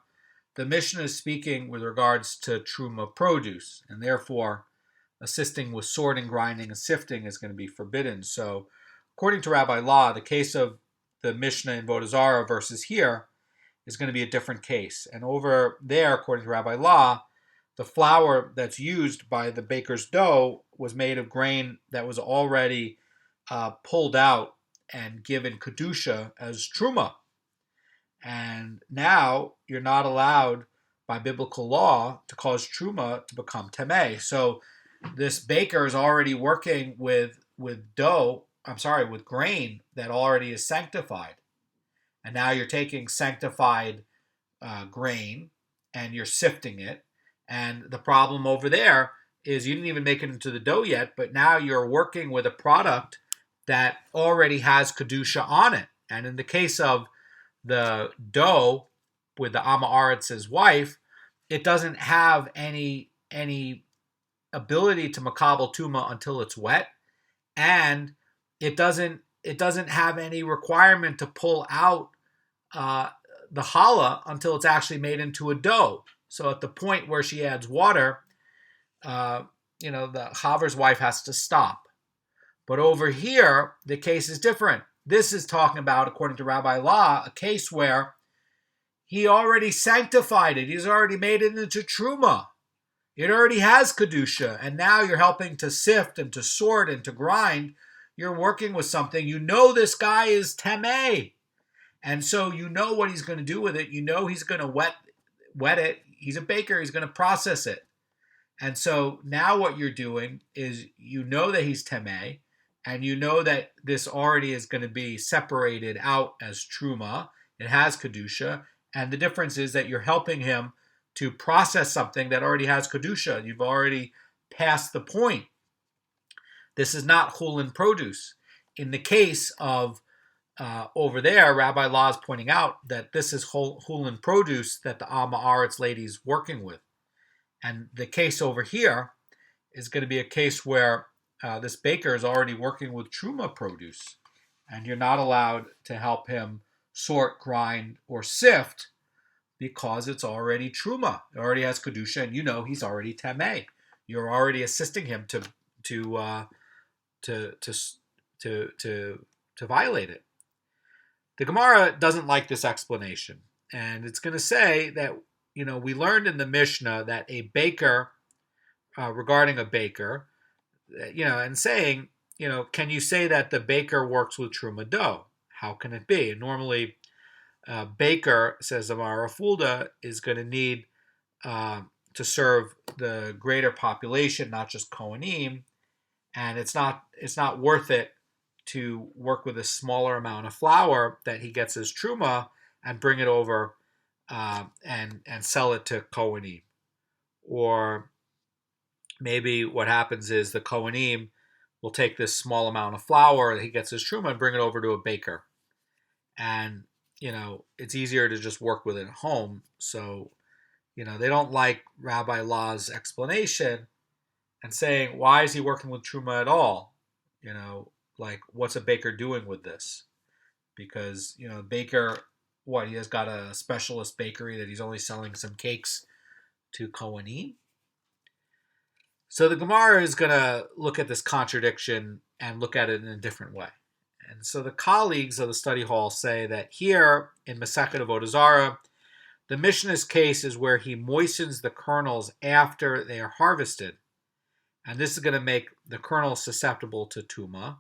the Mishnah is speaking with regards to truma produce, and therefore assisting with sorting, grinding, and sifting is going to be forbidden. So according to Rabbi Law, the case of the Mishnah in Avodah Zarah versus here is going to be a different case. And over there, according to Rabbi Law, the flour that's used by the baker's dough was made of grain that was already pulled out and given kedusha as truma. And now you're not allowed by biblical law to cause truma to become tameh. So this baker is already working with grain that already is sanctified. And now you're taking sanctified grain and you're sifting it. And the problem over there is you didn't even make it into the dough yet, but now you're working with a product that already has kedusha on it. And in the case of the dough with the Amma Aritz's wife, it doesn't have any ability to makabel tuma until it's wet, and it doesn't have any requirement to pull out the challah until it's actually made into a dough. So at the point where she adds water, the chaver's wife has to stop. But over here, the case is different. This is talking about, according to Rabbi Law, a case where he already sanctified it. He's already made it into truma. It already has kedusha, and now you're helping to sift and to sort and to grind. You're working with something. You know this guy is tameh, and so you know what he's going to do with it. You know he's going to wet it. He's a baker. He's going to process it. And so now what you're doing is you know that he's tameh, and you know that this already is going to be separated out as truma. It has kedusha, and the difference is that you're helping him to process something that already has kedusha. You've already passed the point. This is not chulin produce. In the case of over there, Rabbi Law is pointing out that this is chulin produce that the Amma Aretz lady is working with. And the case over here is going to be a case where this baker is already working with truma produce, and you're not allowed to help him sort, grind, or sift because it's already truma. It already has kedusha, and you know he's already tameh. You're already assisting him to to violate it. The Gemara doesn't like this explanation, and it's going to say that we learned in the Mishnah that a baker, regarding a baker, and saying, can you say that the baker works with truma dough? How can it be? And normally, baker, says the Mara Fulda, is going to need to serve the greater population, not just Kohanim, and it's not worth it to work with a smaller amount of flour that he gets as truma and bring it over and sell it to Kohanim. Or maybe what happens is the Kohanim will take this small amount of flour that he gets as truma and bring it over to a baker. And, it's easier to just work with it at home. So, they don't like Rabbi Law's explanation and saying, why is he working with truma at all? What's a baker doing with this? Because, baker, he has got a specialist bakery that he's only selling some cakes to Kohanim? So the Gemara is going to look at this contradiction and look at it in a different way. And so the colleagues of the study hall say that here in Masechet Avodah Zarah, the Mishnah's case is where he moistens the kernels after they are harvested. And this is going to make the kernels susceptible to tuma.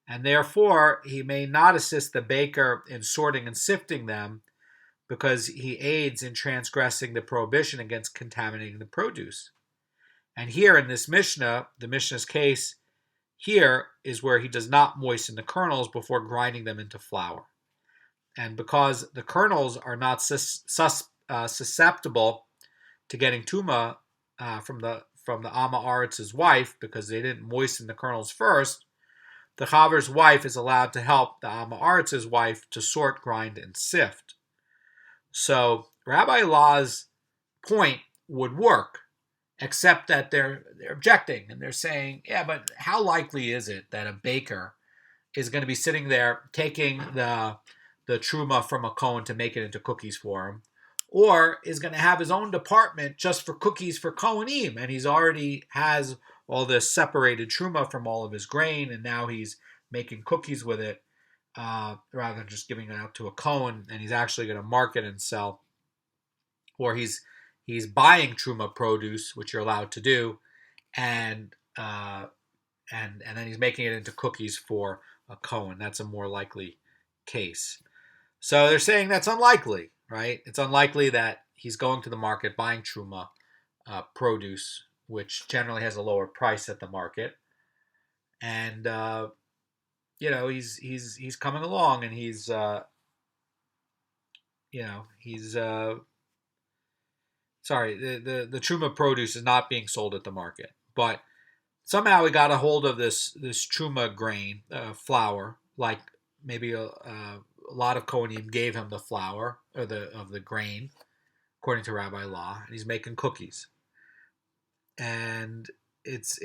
And therefore, he may not assist the baker in sorting and sifting them because he aids in transgressing the prohibition against contaminating the produce. And here in this Mishnah, the Mishnah's case here is where he does not moisten the kernels before grinding them into flour. And because the kernels are not susceptible to getting tuma from the Amma Aritz's wife, because they didn't moisten the kernels first, the Chaver's wife is allowed to help the Amma Aritz's wife to sort, grind, and sift. So Rabbi Law's point would work, except that they're objecting, and they're saying, yeah, but how likely is it that a baker is going to be sitting there taking the truma from a Kohen to make it into cookies for him, or is going to have his own department just for cookies for Kohanim, and he's already has all this separated truma from all of his grain, and now he's making cookies with it, rather than just giving it out to a Kohen, and he's actually going to market and sell, or he's buying truma produce, which you're allowed to do, and then he's making it into cookies for a Kohen. That's a more likely case. So they're saying that's unlikely, right? It's unlikely that he's going to the market buying truma produce, which generally has a lower price at the market, and he's coming along, and he's sorry, the truma produce is not being sold at the market, but somehow he got a hold of this truma grain, flour, like maybe a lot of Kohanim gave him the flour or the grain, according to Rabbi Law, and he's making cookies. And it's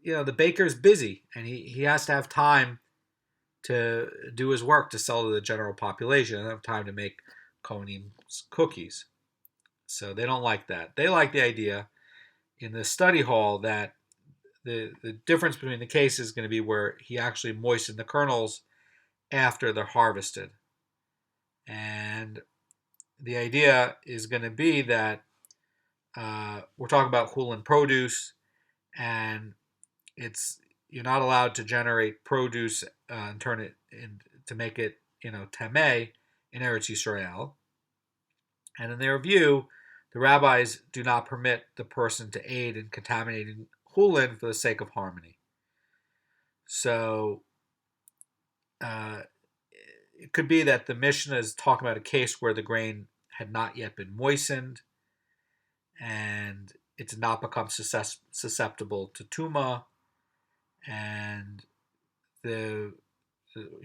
the baker's busy, and he has to have time to do his work to sell to the general population, and have time to make Kohanim's cookies. So they don't like that. They like the idea in the study hall that the difference between the cases is going to be where he actually moistened the kernels after they're harvested. And the idea is going to be that we're talking about chulin produce, and you're not allowed to generate produce and turn it to make it tameh in Eretz Yisrael. And in their view, the rabbis do not permit the person to aid in contaminating chulin for the sake of harmony. So it could be that the Mishnah is talking about a case where the grain had not yet been moistened, and it did not become susceptible to tuma, and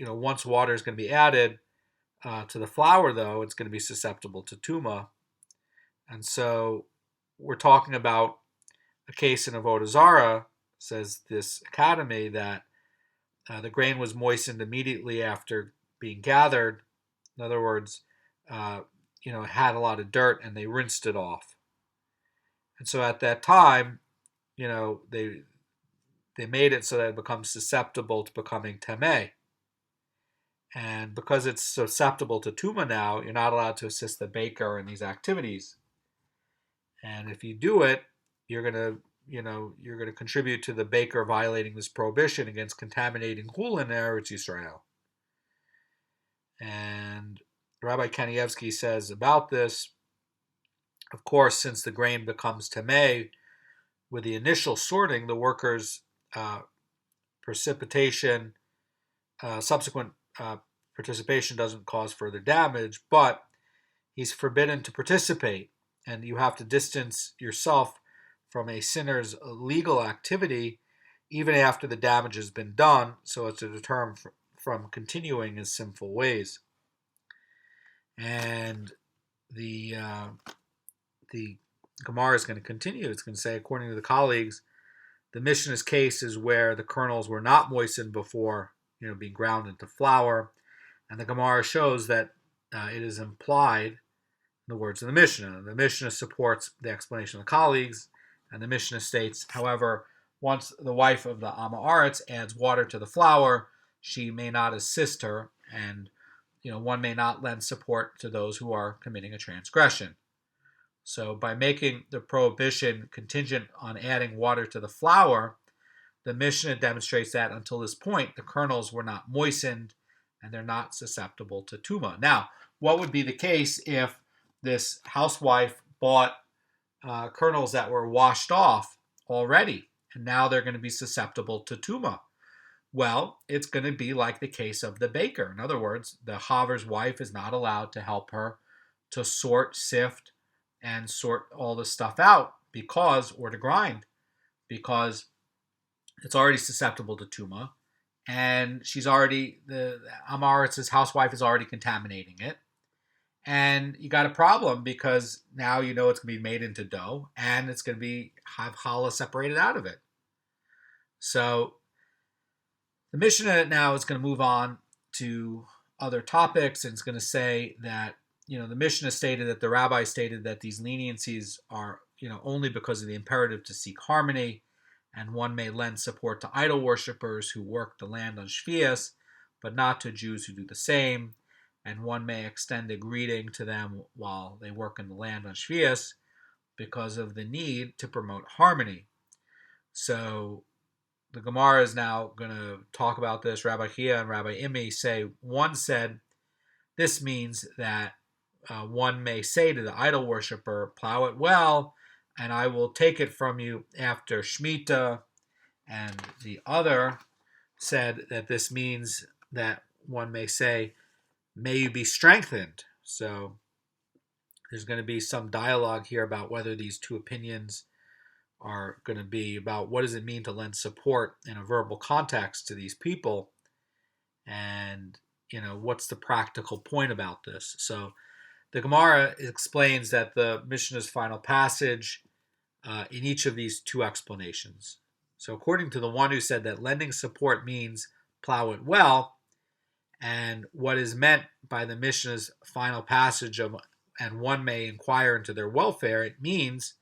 once water is going to be added to the flour, though, it's going to be susceptible to tuma. And so we're talking about a case in Avodah Zarah, says this academy, that the grain was moistened immediately after being gathered. In other words, it had a lot of dirt, and they rinsed it off. And so at that time, they they made it so that it becomes susceptible to becoming tameh. And because it's susceptible to tuma now, you're not allowed to assist the baker in these activities. And if you do it, you're gonna contribute to the baker violating this prohibition against contaminating chulin in Eretz Yisrael. And Rabbi Kanievsky says about this, of course, since the grain becomes tameh, with the initial sorting, the workers' subsequent participation doesn't cause further damage, but he's forbidden to participate, and you have to distance yourself from a sinner's legal activity even after the damage has been done, so as to deter him from continuing his sinful ways. And the Gemara is going to continue. It's going to say, according to the colleagues, the Mishnah's case is where the kernels were not moistened before, being ground into flour, and the Gemara shows that it is implied in the words of the Mishnah. The Mishnah supports the explanation of the colleagues, and the Mishnah states, however, once the wife of the Amma Aretz adds water to the flour, she may not assist her, and one may not lend support to those who are committing a transgression. So by making the prohibition contingent on adding water to the flour, the Mishnah demonstrates that until this point, the kernels were not moistened and they're not susceptible to tuma. Now, what would be the case if this housewife bought kernels that were washed off already, and now they're going to be susceptible to tuma? Well, it's going to be like the case of the baker. In other words, the Haver's wife is not allowed to help her to sift, and sort all this stuff out or to grind, because it's already susceptible to tuma, and the Amaritz's housewife is already contaminating it. And you got a problem because now it's going to be made into dough, and it's going to have challah separated out of it. So the Mishnah now is going to move on to other topics, and it's going to say that the Mishnah stated that the rabbi stated that these leniencies are only because of the imperative to seek harmony, and one may lend support to idol worshippers who work the land on Sheviis, but not to Jews who do the same, and one may extend a greeting to them while they work in the land on Sheviis because of the need to promote harmony. So the Gemara is now going to talk about this. Rabbi Chia and Rabbi Imi say, one said, this means that one may say to the idol worshiper, plow it well, and I will take it from you after Shemitah. And the other said that this means that one may say, may you be strengthened. So there's going to be some dialogue here about whether these two opinions are going to be about what does it mean to lend support in a verbal context to these people, and what's the practical point about this. So the Gemara explains that the Mishnah's final passage in each of these two explanations. So according to the one who said that lending support means plow it well, and what is meant by the Mishnah's final passage of, and one may inquire into their welfare, it means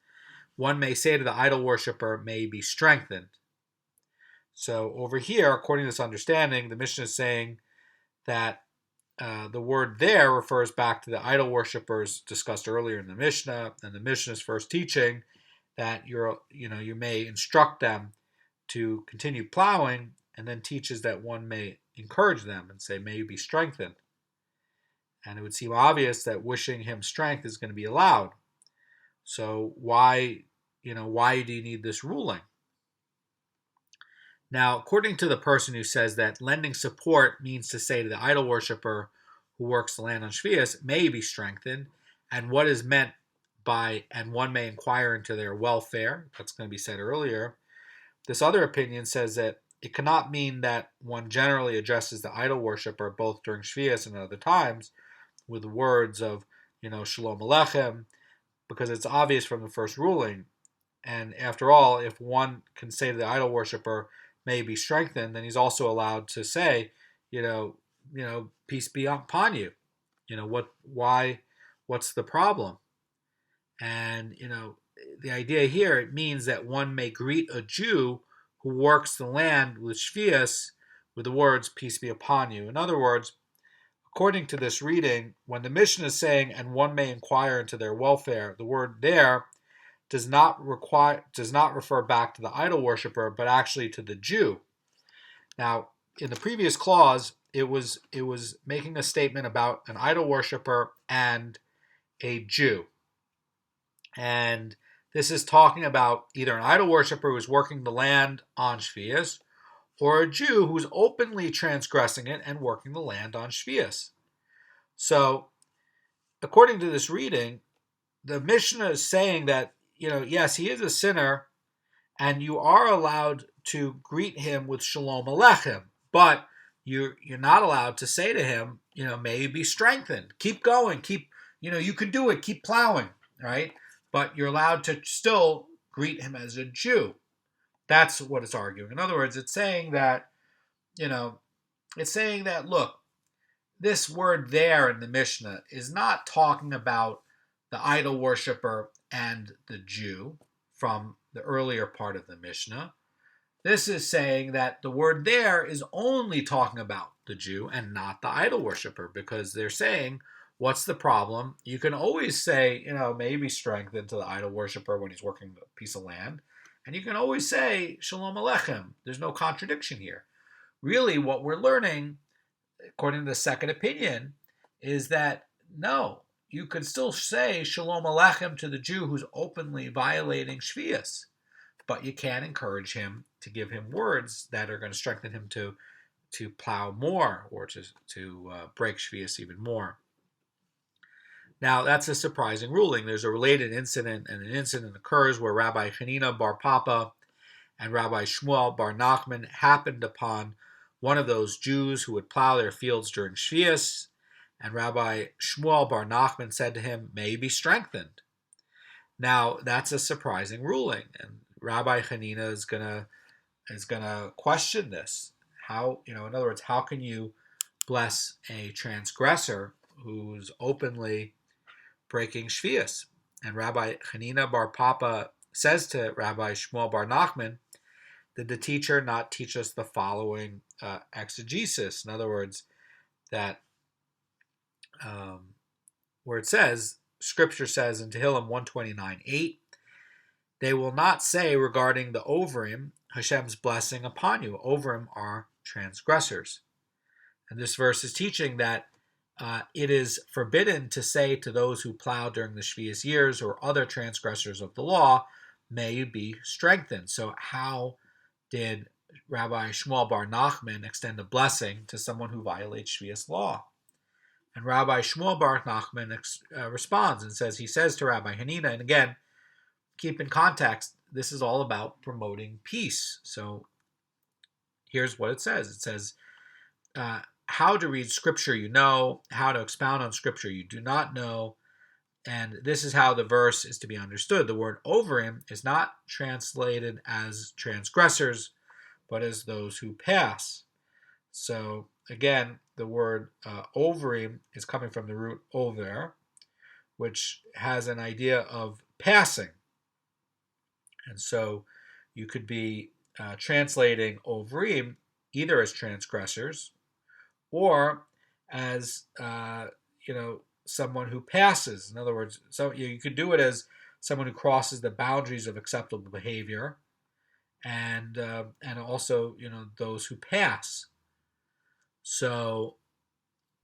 one may say to the idol worshiper, may be strengthened. So over here, according to this understanding, the Mishnah is saying that the word there refers back to the idol worshippers discussed earlier in the Mishnah, and the Mishnah's first teaching that you may instruct them to continue plowing, and then teaches that one may encourage them and say, may you be strengthened. And it would seem obvious that wishing him strength is going to be allowed. So why do you need this ruling? Now, according to the person who says that lending support means to say to the idol worshiper who works the land on Sheviis, may be strengthened, and what is meant by, and one may inquire into their welfare, that's going to be said earlier. This other opinion says that it cannot mean that one generally addresses the idol worshiper both during Sheviis and other times with words of, Shalom Aleichem, because it's obvious from the first ruling. And after all, if one can say to the idol worshiper, may be strengthened, then he's also allowed to say, peace be upon you. What's the problem? And, the idea here, it means that one may greet a Jew who works the land with Sheviis, with the words, peace be upon you. In other words, according to this reading, when the Mishnah is saying, and one may inquire into their welfare, the word there does not refer back to the idol worshiper, but actually to the Jew. Now, in the previous clause, it was making a statement about an idol worshiper and a Jew. And this is talking about either an idol worshiper who's working the land on Sheviis, or a Jew who's openly transgressing it and working the land on Sheviis. So, according to this reading, the Mishnah is saying that, yes, he is a sinner, and you are allowed to greet him with Shalom Aleichem, but you're not allowed to say to him, may you be strengthened, keep going, you can do it, keep plowing, right? But you're allowed to still greet him as a Jew. That's what it's arguing. In other words, it's saying that, look, this word there in the Mishnah is not talking about the idol worshiper and the Jew from the earlier part of the Mishnah. This is saying that the word there is only talking about the Jew and not the idol worshiper, because they're saying, what's the problem? You can always say, maybe strengthened to the idol worshiper when he's working a piece of land. And you can always say, Shalom Aleichem. There's no contradiction here. Really, what we're learning, according to the second opinion, is that, no, you can still say Shalom Aleichem to the Jew who's openly violating Sheviis, but you can't encourage him to give him words that are going to strengthen him to plow more or to break Sheviis even more. Now, that's a surprising ruling. There's a related incident, and an incident occurs where Rabbi Hanina bar Papa and Rabbi Shmuel bar Nachman happened upon one of those Jews who would plow their fields during Sheviis, and Rabbi Shmuel bar Nachman said to him, may you be strengthened. Now, that's a surprising ruling, and Rabbi Hanina is gonna question this. How, in other words, how can you bless a transgressor who's openly breaking Sheviis? And Rabbi Hanina bar Papa says to Rabbi Shmuel bar Nachman, did the teacher not teach us the following exegesis? In other words, that where it says, Scripture says in Tehillim 129:8, they will not say regarding the Beurim, Hashem's blessing upon you. Beurim are transgressors. And this verse is teaching that it is forbidden to say to those who plow during the Sheviis years or other transgressors of the law, may you be strengthened. So how did Rabbi Shmuel bar Nachman extend a blessing to someone who violates Sheviis law? And Rabbi Shmuel bar Nachman responds and says, he says to Rabbi Hanina, and again, keep in context, this is all about promoting peace. So here's what it says. It says, how to read Scripture you know, how to expound on Scripture you do not know, and this is how the verse is to be understood. The word Beurim is not translated as transgressors, but as those who pass. So again, the word Beurim is coming from the root over, which has an idea of passing. And so you could be translating Beurim either as transgressors or as someone who passes. In other words, so you could do it as someone who crosses the boundaries of acceptable behavior, and also those who pass. So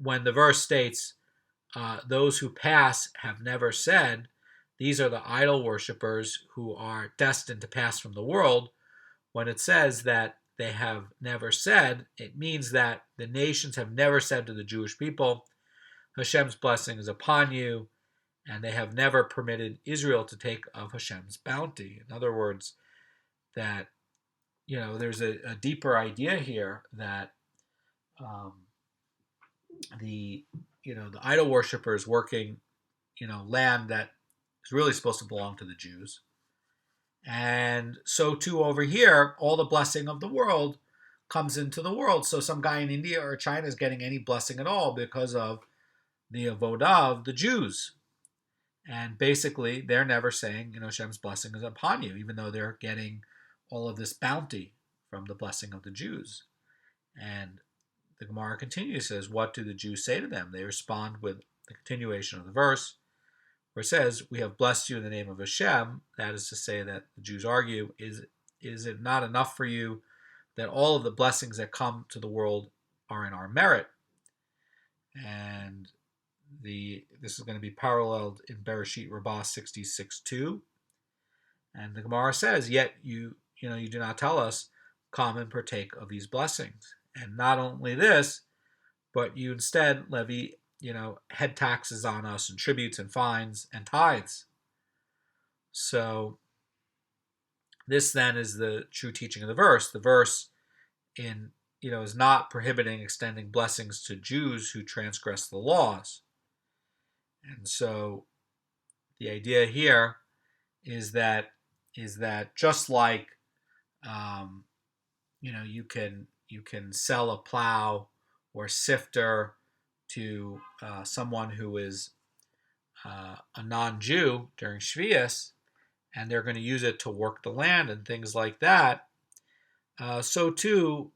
when the verse states those who pass have never said, these are the idol worshippers who are destined to pass from the world. When it says that they have never said, it means that the nations have never said to the Jewish people, Hashem's blessing is upon you, and they have never permitted Israel to take of Hashem's bounty. In other words, that there's a deeper idea here that the idol worshippers working land that is really supposed to belong to the Jews. And so too over here, all the blessing of the world comes into the world. So some guy in India or China is getting any blessing at all because of the avodah of the Jews. And basically, they're never saying, Hashem's blessing is upon you, even though they're getting all of this bounty. from the blessing of the Jews. And the Gemara continues, says, what do the Jews say to them? They respond with the continuation of the verse, where it says, we have blessed you in the name of Hashem. That is to say that the Jews argue, is it not enough for you that all of the blessings that come to the world are in our merit? And this is going to be paralleled in Bereshit Rabbah 66:2. And the Gemara says, yet you do not tell us, come and partake of these blessings. And not only this, but you instead levy, head taxes on us and tributes and fines and tithes. So this then is the true teaching of the verse. The verse is not prohibiting extending blessings to Jews who transgress the laws. And so the idea here is that just like you can sell a plow or sifter to someone who is a non-Jew during Sheviis, and they're going to use it to work the land and things like that, so too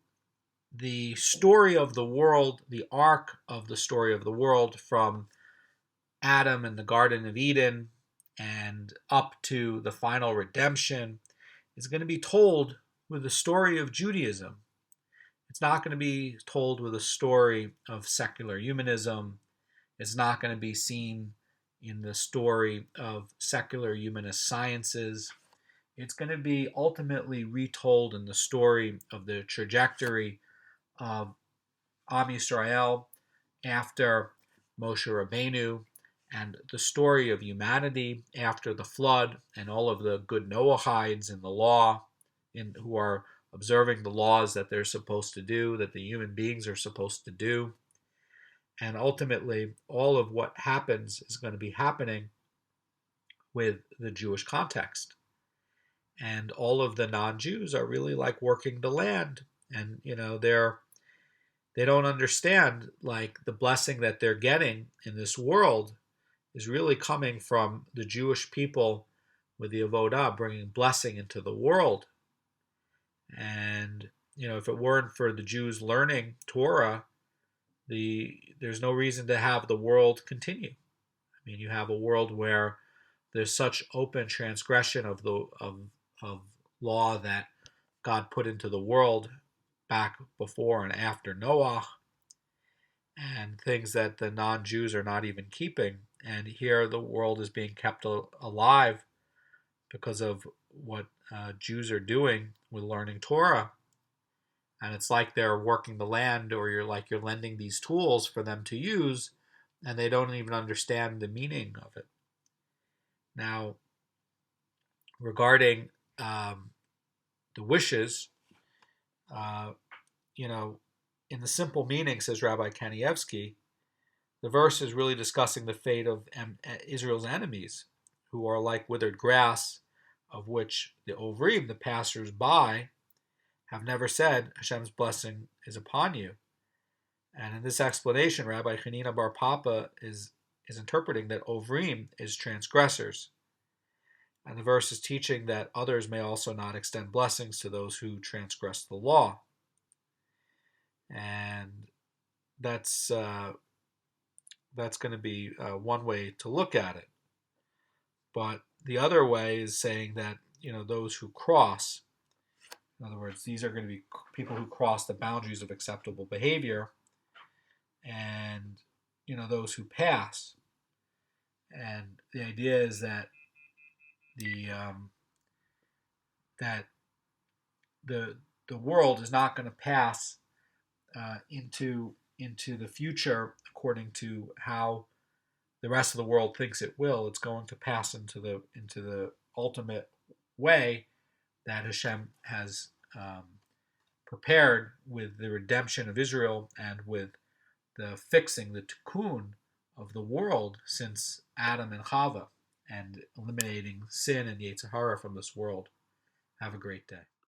the story of the world, the arc of the story of the world from Adam and the Garden of Eden and up to the final redemption is going to be told with the story of Judaism. It's not going to be told with a story of secular humanism. It's not going to be seen in the story of secular humanist sciences. It's going to be ultimately retold in the story of the trajectory of Am Yisrael after Moshe Rabbeinu, and the story of humanity after the flood, and all of the good Noahides in the law, who are observing the laws that they're supposed to do, that the human beings are supposed to do. And ultimately, all of what happens is going to be happening with the Jewish context. And all of the non-Jews are really like working the land. And, they don't understand, like, the blessing that they're getting in this world is really coming from the Jewish people with the Avodah, bringing blessing into the world. And, if it weren't for the Jews learning Torah, there's no reason to have the world continue. I mean, you have a world where there's such open transgression of law that God put into the world back before and after Noah, and things that the non-Jews are not even keeping. And here the world is being kept alive because of what Jews are doing with learning Torah. And it's like they're working the land, or you're lending these tools for them to use, and they don't even understand the meaning of it. Now, regarding the wishes, in the simple meaning, says Rabbi Kanievsky, the verse is really discussing the fate of Israel's enemies, who are like withered grass, of which the Beurim, the passers-by, have never said, Hashem's blessing is upon you. And in this explanation, Rabbi Hanina Bar Papa is interpreting that Beurim is transgressors. And the verse is teaching that others may also not extend blessings to those who transgress the law. And that's going to be one way to look at it. But the other way is saying that, those who cross, in other words, these are going to be people who cross the boundaries of acceptable behavior, and, those who pass. And the idea is that the world is not going to pass into the future according to how the rest of the world thinks it will. It's going to pass into the ultimate way that Hashem has prepared with the redemption of Israel and with the fixing, the tikkun of the world since Adam and Chava, and eliminating sin and Yetzer Hara from this world. Have a great day.